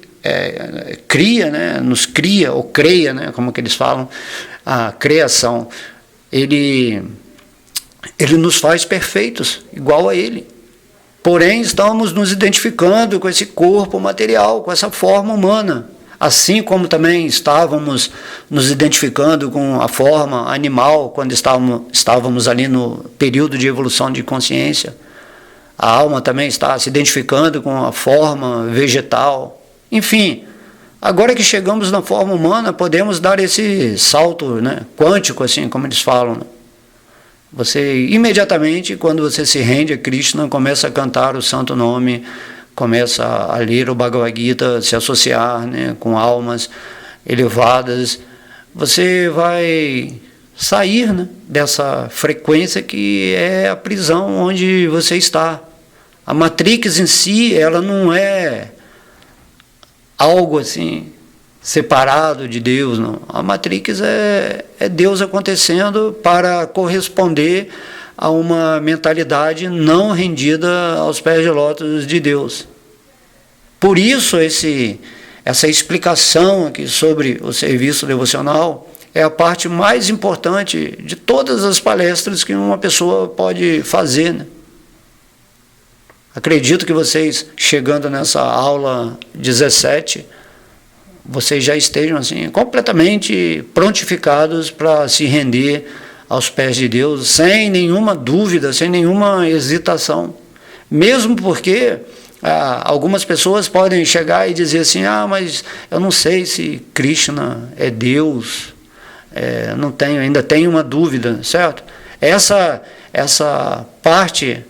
cria, né, nos cria, ou creia, né, como que eles falam, a criação, ele nos faz perfeitos, igual a ele. Porém, estamos nos identificando com esse corpo material, com essa forma humana, assim como também estávamos nos identificando com a forma animal, quando estávamos ali no período de evolução de consciência. A alma também está se identificando com a forma vegetal. Enfim, agora que chegamos na forma humana, podemos dar esse salto, né, quântico, assim como eles falam. Você, imediatamente, quando você se rende a Krishna, começa a cantar o santo nome, começa a ler o Bhagavad Gita, se associar, né, com almas elevadas, você vai sair, né, dessa frequência que é a prisão onde você está. A Matrix em si, ela não é algo assim separado de Deus, não. A Matrix é Deus acontecendo para corresponder a uma mentalidade não rendida aos pés de lótus de Deus. Por isso essa explicação aqui sobre o serviço devocional é a parte mais importante de todas as palestras que uma pessoa pode fazer, né? Acredito que vocês, chegando nessa aula 17, vocês já estejam assim, completamente prontificados para se render aos pés de Deus, sem nenhuma dúvida, sem nenhuma hesitação. Mesmo porque algumas pessoas podem chegar e dizer assim, mas eu não sei se Krishna é Deus, ainda tenho uma dúvida, certo? Essa parte,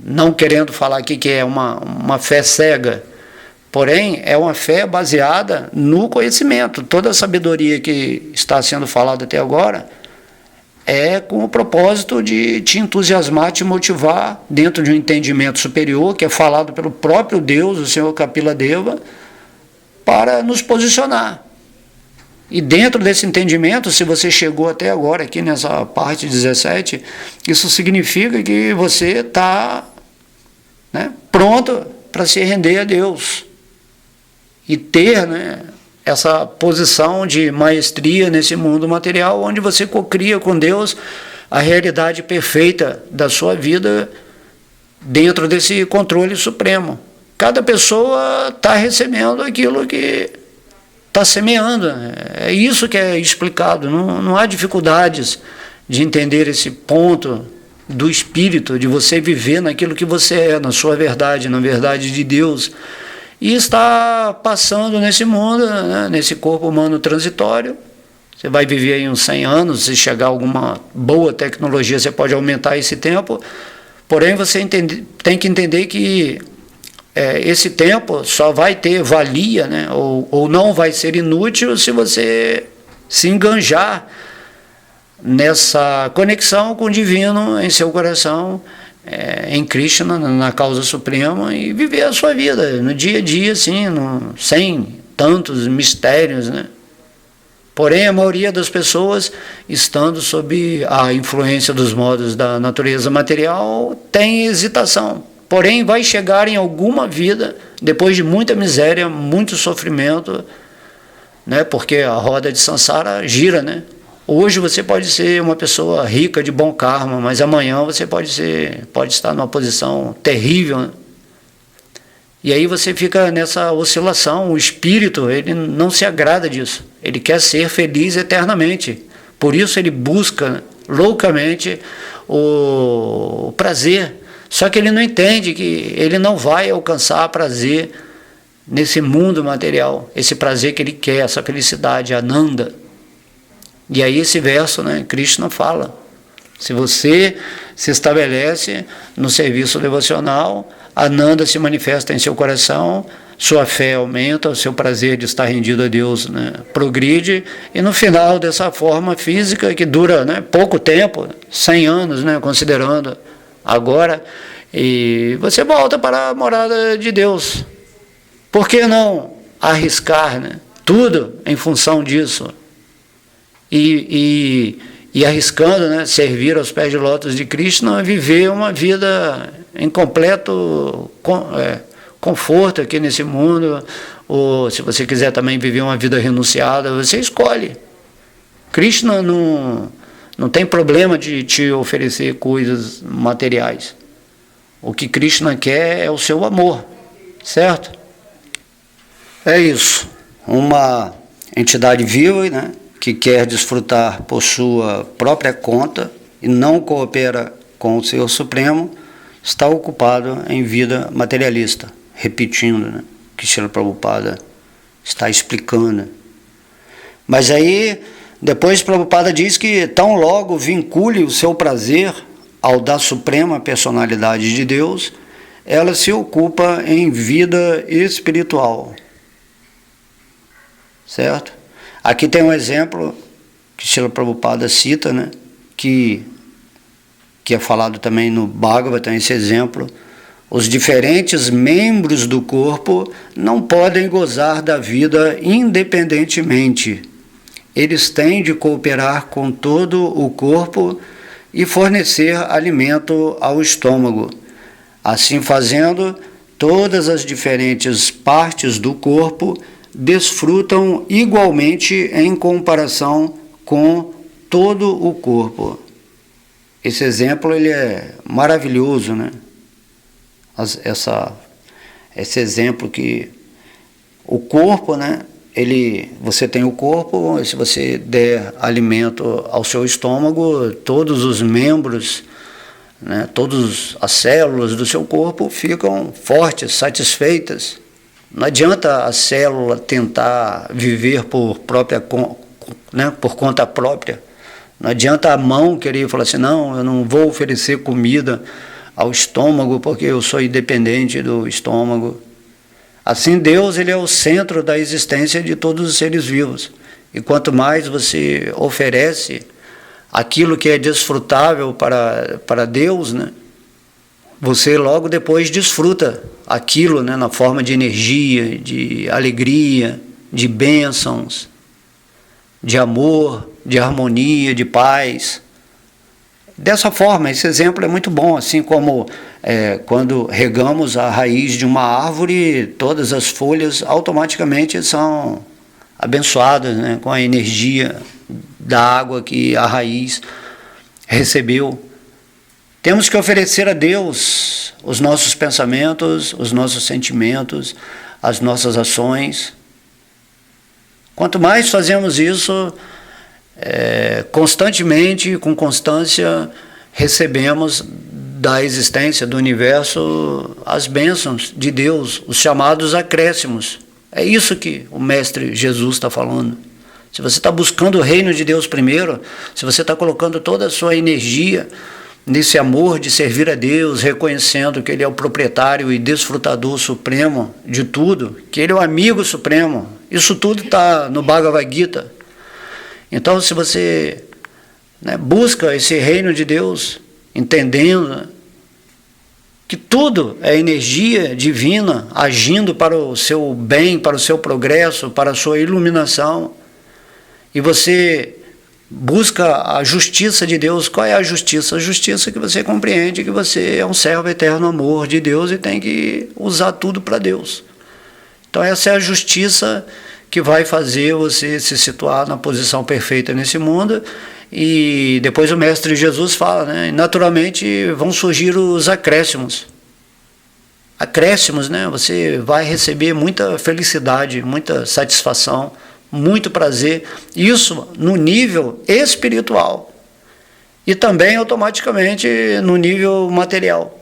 não querendo falar aqui que é uma fé cega, porém é uma fé baseada no conhecimento. Toda a sabedoria que está sendo falada até agora é com o propósito de te entusiasmar, te motivar dentro de um entendimento superior, que é falado pelo próprio Deus, o Senhor Kapila Deva, para nos posicionar. E dentro desse entendimento, se você chegou até agora aqui nessa parte 17, isso significa que você está, né, pronto para se render a Deus e ter, né, essa posição de maestria nesse mundo material, onde você cocria com Deus a realidade perfeita da sua vida dentro desse controle supremo. Cada pessoa está recebendo aquilo que está semeando. É isso que é explicado. Não há dificuldades de entender esse ponto do espírito, de você viver naquilo que você é, na sua verdade, na verdade de Deus. E está passando nesse mundo, né, nesse corpo humano transitório. Você vai viver aí uns 100 anos, se chegar alguma boa tecnologia, você pode aumentar esse tempo. Porém, você tem que entender que esse tempo só vai ter valia, né, ou não vai ser inútil se você se enganjar nessa conexão com o divino em seu coração, em Krishna, na causa suprema, e viver a sua vida no dia a dia, assim, sem tantos mistérios, né? Porém, a maioria das pessoas, estando sob a influência dos modos da natureza material, tem hesitação. Porém, vai chegar em alguma vida, depois de muita miséria, muito sofrimento, né? Porque a roda de Sansara gira, né? Hoje você pode ser uma pessoa rica de bom karma, mas amanhã você pode estar numa posição terrível, né? E aí você fica nessa oscilação. O espírito, ele não se agrada disso. Ele quer ser feliz eternamente. Por isso ele busca loucamente o prazer. Só que ele não entende que ele não vai alcançar prazer nesse mundo material. Esse prazer que ele quer, essa felicidade, Ananda. E aí esse verso, né, Krishna fala, se você se estabelece no serviço devocional, Ananda se manifesta em seu coração, sua fé aumenta, o seu prazer de estar rendido a Deus, né, progride, e no final dessa forma física, que dura, né, pouco tempo, 100 anos, né, considerando agora, e você volta para a morada de Deus. Por que não arriscar, né, tudo em função disso? E arriscando, né, servir aos pés de lótus de Krishna, viver uma vida em completo conforto aqui nesse mundo, ou se você quiser também viver uma vida renunciada, você escolhe. Krishna não tem problema de te oferecer coisas materiais. O que Krishna quer é o seu amor, certo? É isso. Uma entidade viva, né, que quer desfrutar por sua própria conta e não coopera com o Ser Supremo, está ocupado em vida materialista. Repetindo, né, que Srila Prabhupada está explicando. Mas aí, depois Prabhupada diz que tão logo vincule o seu prazer ao da Suprema Personalidade de Deus, ela se ocupa em vida espiritual. Certo? Aqui tem um exemplo que Srila Prabhupada cita, né, que é falado também no Bhagavatam, esse exemplo. Os diferentes membros do corpo não podem gozar da vida independentemente. Eles têm de cooperar com todo o corpo e fornecer alimento ao estômago. Assim fazendo, todas as diferentes partes do corpo desfrutam igualmente em comparação com todo o corpo. Esse exemplo ele é maravilhoso, né? Esse exemplo que o corpo, né? Você tem o corpo, se você der alimento ao seu estômago, todos os membros, né, todas as células do seu corpo ficam fortes, satisfeitas. Não adianta a célula tentar viver por conta própria. Não adianta a mão querer falar assim, não, eu não vou oferecer comida ao estômago porque eu sou independente do estômago. Assim, Deus ele é o centro da existência de todos os seres vivos. E quanto mais você oferece aquilo que é desfrutável para Deus, né, você logo depois desfruta aquilo, né, na forma de energia, de alegria, de bênçãos, de amor, de harmonia, de paz. Dessa forma, esse exemplo é muito bom, assim como quando regamos a raiz de uma árvore, todas as folhas automaticamente são abençoadas, né, com a energia da água que a raiz recebeu. Temos que oferecer a Deus os nossos pensamentos, os nossos sentimentos, as nossas ações. Quanto mais fazemos isso, constantemente, com constância, recebemos da existência, do universo, as bênçãos de Deus, os chamados acréscimos. É isso que o Mestre Jesus está falando. Se você está buscando o reino de Deus primeiro, se você está colocando toda a sua energia nesse amor de servir a Deus, reconhecendo que Ele é o proprietário e desfrutador supremo de tudo, que Ele é o amigo supremo, isso tudo está no Bhagavad Gita. Então, se você, né, busca esse reino de Deus, entendendo que tudo é energia divina agindo para o seu bem, para o seu progresso, para a sua iluminação, e você busca a justiça de Deus. Qual é a justiça? A justiça que você compreende que você é um servo eterno amor de Deus e tem que usar tudo para Deus. Então essa é a justiça que vai fazer você se situar na posição perfeita nesse mundo. E depois o Mestre Jesus fala, né? Naturalmente vão surgir os acréscimos. Acréscimos, né? Você vai receber muita felicidade, muita satisfação, muito prazer, isso no nível espiritual e também automaticamente no nível material.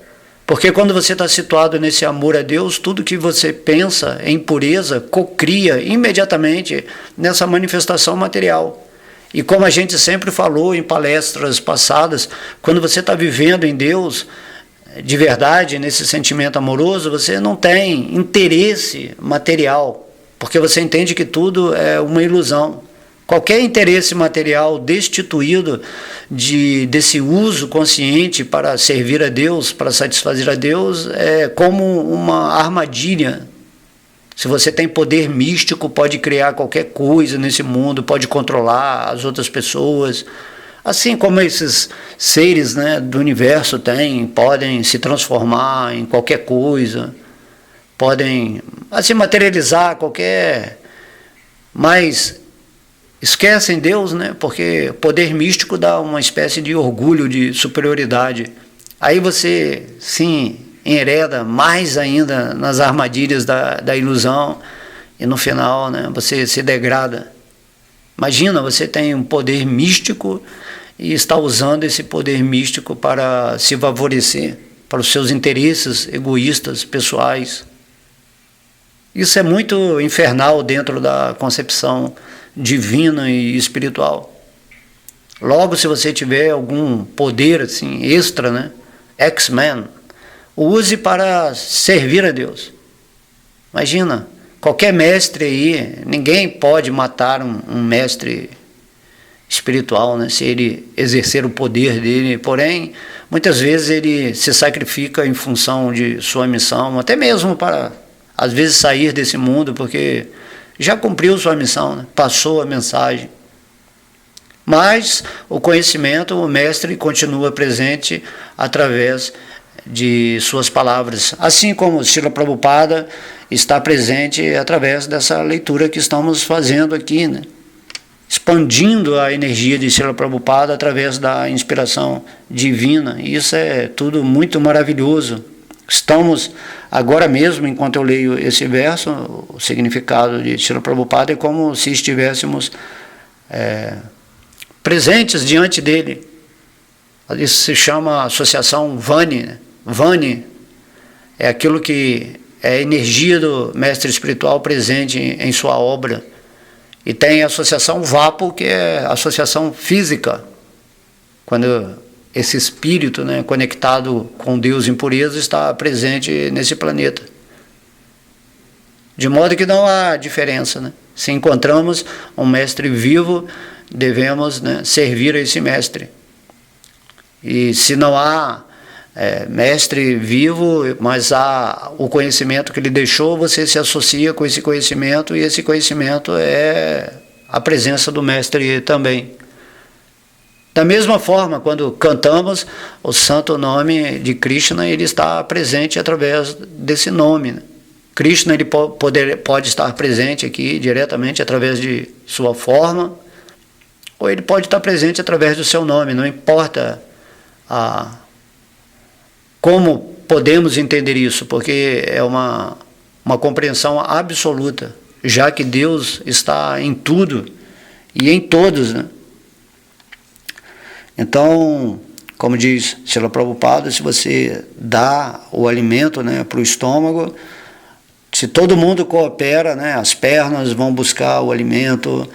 Porque quando você está situado nesse amor a Deus, tudo que você pensa em pureza cocria imediatamente nessa manifestação material. E como a gente sempre falou em palestras passadas, quando você está vivendo em Deus, de verdade, nesse sentimento amoroso, você não tem interesse material, porque você entende que tudo é uma ilusão. Qualquer interesse material destituído desse uso consciente para servir a Deus, para satisfazer a Deus, é como uma armadilha. Se você tem poder místico, pode criar qualquer coisa nesse mundo, pode controlar as outras pessoas. Assim como esses seres, né, do universo podem se transformar em qualquer coisa. podem assim materializar qualquer, mas esquecem Deus, né? Porque poder místico dá uma espécie de orgulho, de superioridade. Aí você, sim, enreda mais ainda nas armadilhas da ilusão e no final, né, você se degrada. Imagina, você tem um poder místico e está usando esse poder místico para se favorecer, para os seus interesses egoístas, pessoais. Isso é muito infernal dentro da concepção divina e espiritual. Logo, se você tiver algum poder assim extra, né, X-Men, use para servir a Deus. Imagina, qualquer mestre aí, ninguém pode matar um mestre espiritual, né, se ele exercer o poder dele. Porém, muitas vezes ele se sacrifica em função de sua missão, até mesmo para, às vezes, sair desse mundo, porque já cumpriu sua missão, né, passou a mensagem. Mas o conhecimento, o mestre continua presente através de suas palavras, assim como Srila Prabhupada está presente através dessa leitura que estamos fazendo aqui, né? Expandindo a energia de Srila Prabhupada através da inspiração divina. Isso é tudo muito maravilhoso. Estamos, agora mesmo, enquanto eu leio esse verso, o significado de Srila Prabhupada é como se estivéssemos presentes diante dele. Isso se chama associação Vani, né? Vani é aquilo que é a energia do mestre espiritual presente em sua obra. E tem a associação Vapo, que é a associação física, quando esse espírito, né, conectado com Deus em pureza está presente nesse planeta. De modo que não há diferença, né? Se encontramos um mestre vivo, devemos, né, servir a esse mestre. E se não há mestre vivo, mas há o conhecimento que ele deixou, você se associa com esse conhecimento, e esse conhecimento é a presença do mestre também. Da mesma forma, quando cantamos o santo nome de Krishna, ele está presente através desse nome, né? Krishna ele pode estar presente aqui diretamente através de sua forma, ou ele pode estar presente através do seu nome, não importa como podemos entender isso, porque é uma compreensão absoluta, já que Deus está em tudo e em todos, né? Então, como diz Srila Prabhupada, se você dá o alimento, né, para o estômago, se todo mundo coopera, né, as pernas vão buscar o alimento,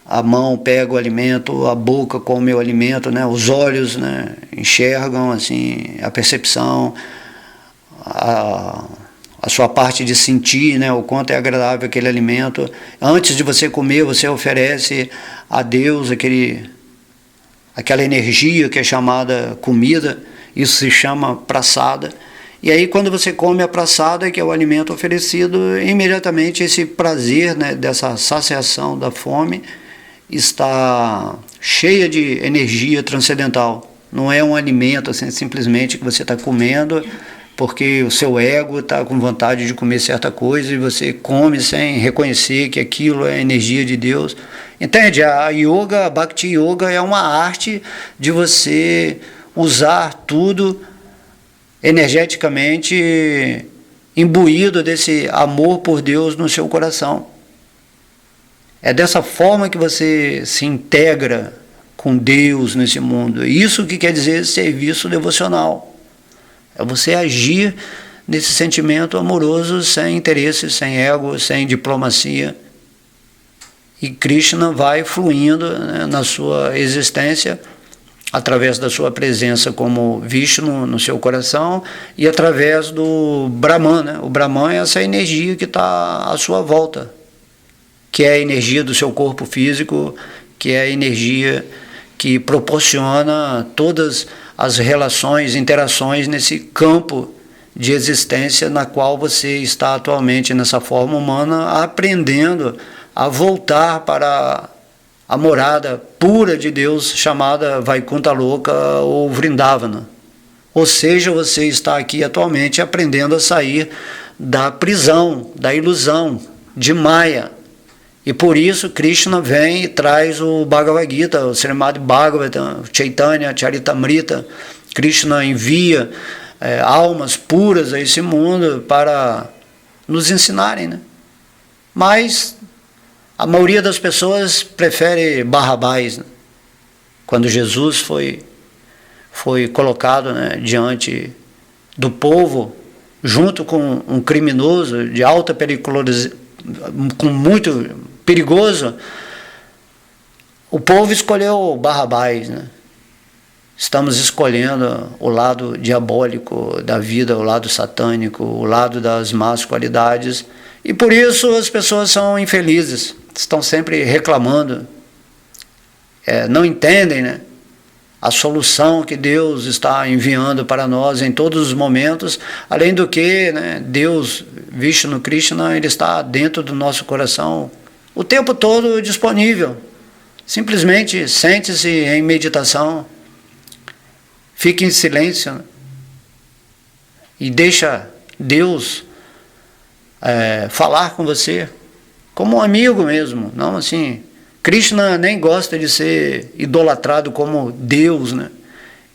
a mão pega o alimento, a boca come o alimento, né? Os olhos, né, enxergam assim, a percepção, a sua parte de sentir, né, o quanto é agradável aquele alimento. Antes de você comer, você oferece a Deus aquela energia que é chamada comida, isso se chama prasada. E aí quando você come a prasada, que é o alimento oferecido, imediatamente esse prazer, né, dessa saciação da fome, está cheia de energia transcendental. Não é um alimento assim, simplesmente que você está comendo porque o seu ego está com vontade de comer certa coisa e você come sem reconhecer que aquilo é energia de Deus. Entende? A yoga, a Bhakti Yoga é uma arte de você usar tudo energeticamente imbuído desse amor por Deus no seu coração. É dessa forma que você se integra com Deus nesse mundo. Isso que quer dizer serviço devocional. É você agir nesse sentimento amoroso, sem interesse, sem ego, sem diplomacia. E Krishna vai fluindo, né, na sua existência, através da sua presença como Vishnu no seu coração e através do Brahman, né? O Brahman é essa energia que está à sua volta, que é a energia do seu corpo físico, que é a energia que proporciona todas as relações, interações nesse campo de existência na qual você está atualmente, nessa forma humana, aprendendo a voltar para a morada pura de Deus, chamada Vaikuntha Loka ou Vrindavana. Ou seja, você está aqui atualmente aprendendo a sair da prisão, da ilusão, de Maya. E por isso Krishna vem e traz o Bhagavad Gita, o Srimad Bhagavatam, o Chaitanya Charitamrita. Krishna envia almas puras a esse mundo para nos ensinarem, né? Mas a maioria das pessoas prefere Barrabás, né? Quando Jesus foi colocado, né, diante do povo, junto com um criminoso de alta periculosidade, com muito perigoso, o povo escolheu Barrabás, né? Estamos escolhendo o lado diabólico da vida, o lado satânico, o lado das más qualidades, e por isso as pessoas são infelizes, estão sempre reclamando, não entendem, né, a solução que Deus está enviando para nós em todos os momentos, além do que, né, Deus, Vishnu Krishna, ele está dentro do nosso coração o tempo todo disponível. Simplesmente sente-se em meditação, fique em silêncio, né, e deixa Deus falar com você como um amigo mesmo, não assim. Krishna nem gosta de ser idolatrado como Deus, né?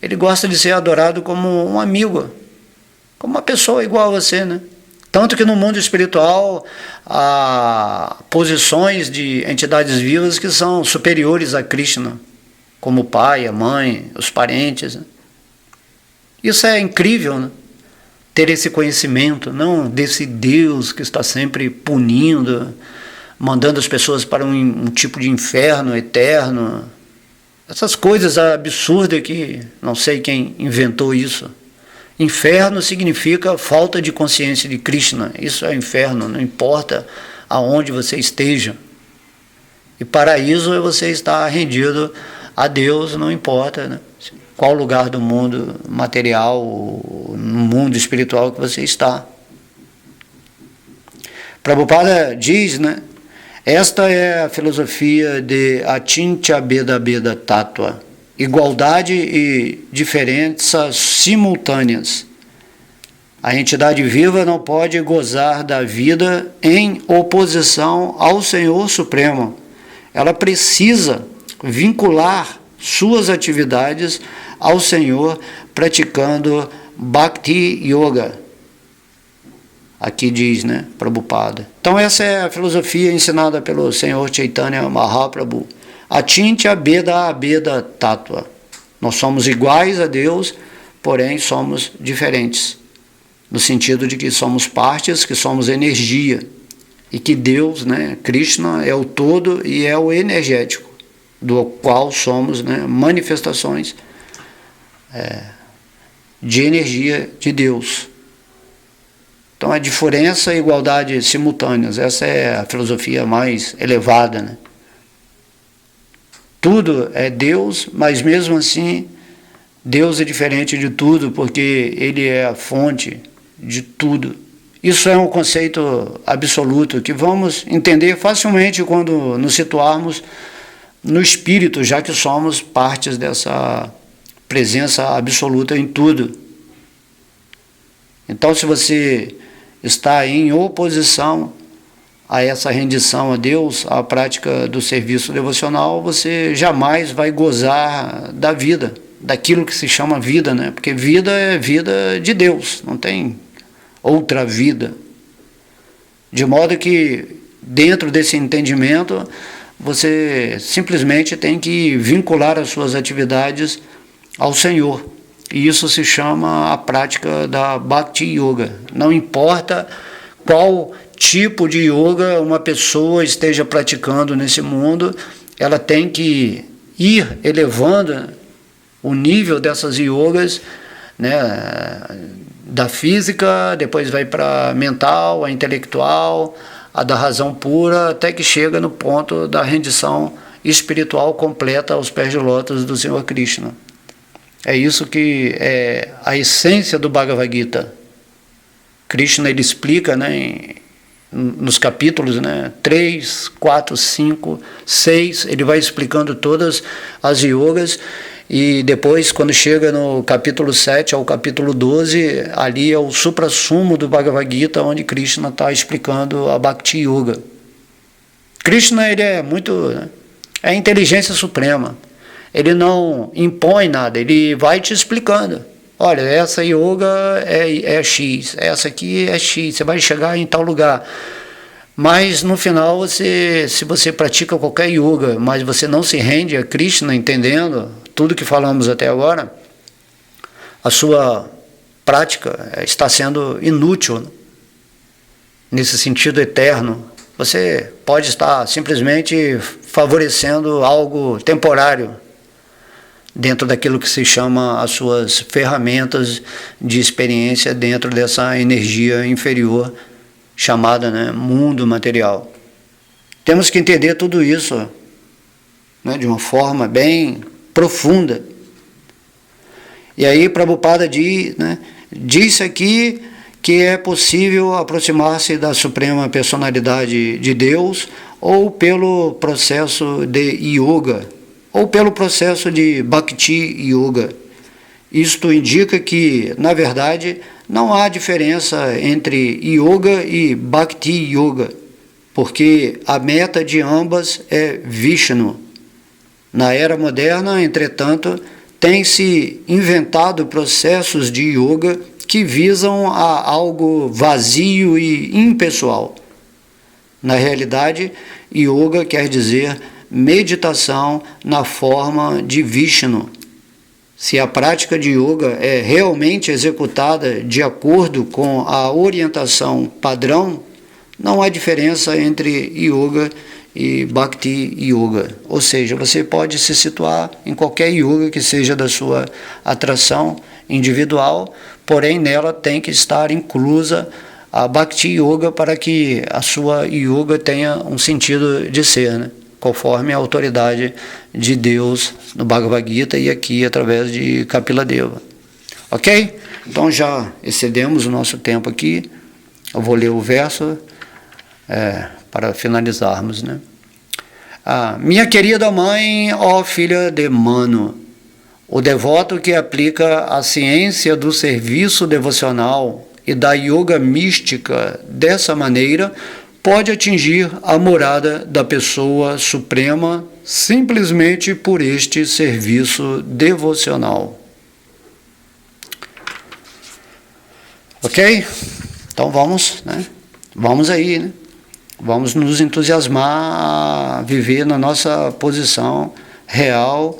Ele gosta de ser adorado como um amigo, como uma pessoa igual a você, né? Tanto que no mundo espiritual há posições de entidades vivas que são superiores a Krishna, como o pai, a mãe, os parentes, né? Isso é incrível, né? Ter esse conhecimento, não desse Deus que está sempre punindo, mandando as pessoas para um tipo de inferno eterno. Essas coisas absurdas que não sei quem inventou isso. Inferno significa falta de consciência de Krishna. Isso é inferno, não importa aonde você esteja. E paraíso é você estar rendido a Deus, não importa, né, qual lugar do mundo material, no mundo espiritual que você está. Prabhupada diz, né, esta é a filosofia de Achintya Beda Beda Tattva, igualdade e diferenças simultâneas. A entidade viva não pode gozar da vida em oposição ao Senhor Supremo. Ela precisa vincular suas atividades ao Senhor praticando Bhakti Yoga. Aqui diz, né, Prabhupada. Então essa é a filosofia ensinada pelo Senhor Chaitanya Mahaprabhu. Achintya Beda Beda Tattva. Nós somos iguais a Deus, porém somos diferentes. No sentido de que somos partes, que somos energia. E que Deus, né, Krishna, é o todo e é o energético, do qual somos, né, manifestações de energia de Deus. Então, a diferença e igualdade simultâneas, essa é a filosofia mais elevada, né? Tudo é Deus, mas mesmo assim, Deus é diferente de tudo, porque Ele é a fonte de tudo. Isso é um conceito absoluto, que vamos entender facilmente quando nos situarmos no Espírito, já que somos partes dessa presença absoluta em tudo. Então, se você está em oposição a essa rendição a Deus, à prática do serviço devocional, você jamais vai gozar da vida, daquilo que se chama vida, né? Porque vida é vida de Deus, não tem outra vida. De modo que, dentro desse entendimento, você simplesmente tem que vincular as suas atividades ao Senhor. E isso se chama a prática da Bhakti Yoga. Não importa qual tipo de yoga uma pessoa esteja praticando nesse mundo, ela tem que ir elevando o nível dessas yogas, né, da física, depois vai para a mental, a intelectual, a da razão pura, até que chega no ponto da rendição espiritual completa aos pés de lótus do Senhor Krishna. É isso que é a essência do Bhagavad Gita. Krishna, ele explica, né, nos capítulos, né, 3, 4, 5, 6, ele vai explicando todas as yogas, E depois, quando chega no capítulo 7 ao capítulo 12, ali é o suprassumo do Bhagavad Gita, onde Krishna está explicando a Bhakti Yoga. Krishna, ele é muito... é a inteligência suprema. Ele não impõe nada, ele vai te explicando. Olha, essa yoga é X, essa aqui é X, você vai chegar em tal lugar. Mas no final, se você pratica qualquer yoga, mas você não se rende a Krishna, entendendo tudo que falamos até agora, a sua prática está sendo inútil, nesse sentido eterno. Você pode estar simplesmente favorecendo algo temporário, dentro daquilo que se chama as suas ferramentas de experiência dentro dessa energia inferior chamada, né, mundo material. Temos que entender tudo isso, né, de uma forma bem profunda. E aí Prabhupada disse aqui que é possível aproximar-se da Suprema Personalidade de Deus ou pelo processo de yoga, ou pelo processo de Bhakti Yoga. Isto indica que, na verdade, não há diferença entre Yoga e Bhakti Yoga, porque a meta de ambas é Vishnu. Na era moderna, entretanto, tem-se inventado processos de Yoga que visam a algo vazio e impessoal. Na realidade, Yoga quer dizer meditação na forma de Vishnu. Se a prática de yoga é realmente executada de acordo com a orientação padrão, não há diferença entre yoga e Bhakti Yoga. Ou seja, você pode se situar em qualquer yoga que seja da sua atração individual, porém nela tem que estar inclusa a Bhakti Yoga para que a sua yoga tenha um sentido de ser, né? Conforme a autoridade de Deus no Bhagavad Gita e aqui através de Kapila Deva. Ok? Então já excedemos o nosso tempo aqui. Eu vou ler o verso para finalizarmos, né? Minha querida mãe, ó filha de Manu, o devoto que aplica a ciência do serviço devocional e da yoga mística dessa maneira pode atingir a morada da pessoa suprema simplesmente por este serviço devocional. Ok? Então vamos, né? Vamos aí, né? Vamos nos entusiasmar a viver na nossa posição real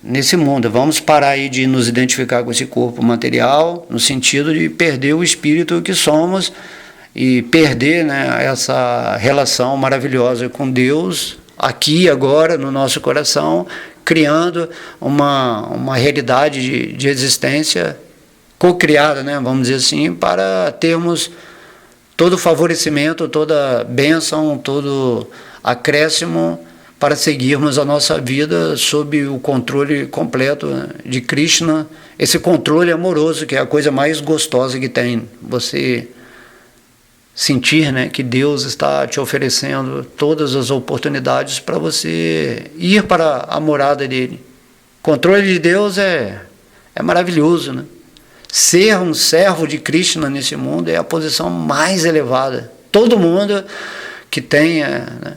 nesse mundo. Vamos parar aí de nos identificar com esse corpo material, no sentido de perder o espírito que somos e perder, né, essa relação maravilhosa com Deus, aqui e agora, no nosso coração, criando uma realidade de existência co-criada, né, vamos dizer assim, para termos todo o favorecimento, toda bênção, todo acréscimo para seguirmos a nossa vida sob o controle completo, né, de Krishna, esse controle amoroso que é a coisa mais gostosa que tem, você sentir, né, que Deus está te oferecendo todas as oportunidades para você ir para a morada dele. O controle de Deus é maravilhoso, né? Ser um servo de Krishna nesse mundo é a posição mais elevada. Todo mundo que tenha, né,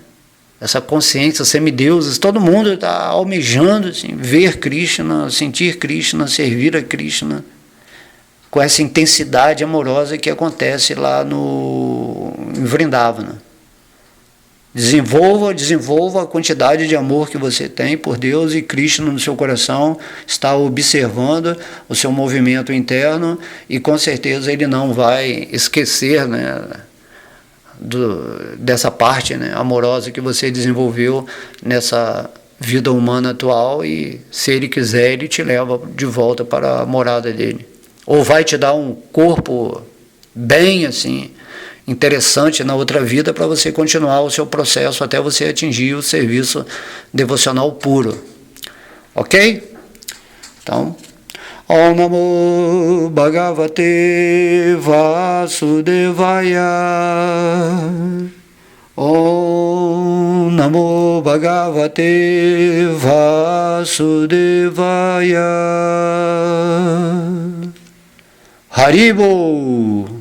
essa consciência, semideuses, todo mundo está almejando assim, ver Krishna, sentir Krishna, servir a Krishna, com essa intensidade amorosa que acontece lá em Vrindavana. Desenvolva a quantidade de amor que você tem por Deus, e Krishna no seu coração está observando o seu movimento interno e com certeza ele não vai esquecer, né, dessa parte, né, amorosa que você desenvolveu nessa vida humana atual, e se ele quiser ele te leva de volta para a morada dele. Ou vai te dar um corpo bem assim interessante na outra vida para você continuar o seu processo até você atingir o serviço devocional puro. Ok? Então, Om Namo Bhagavate Vasudevaya. Om Namo Bhagavate Vasudevaya. Haribol.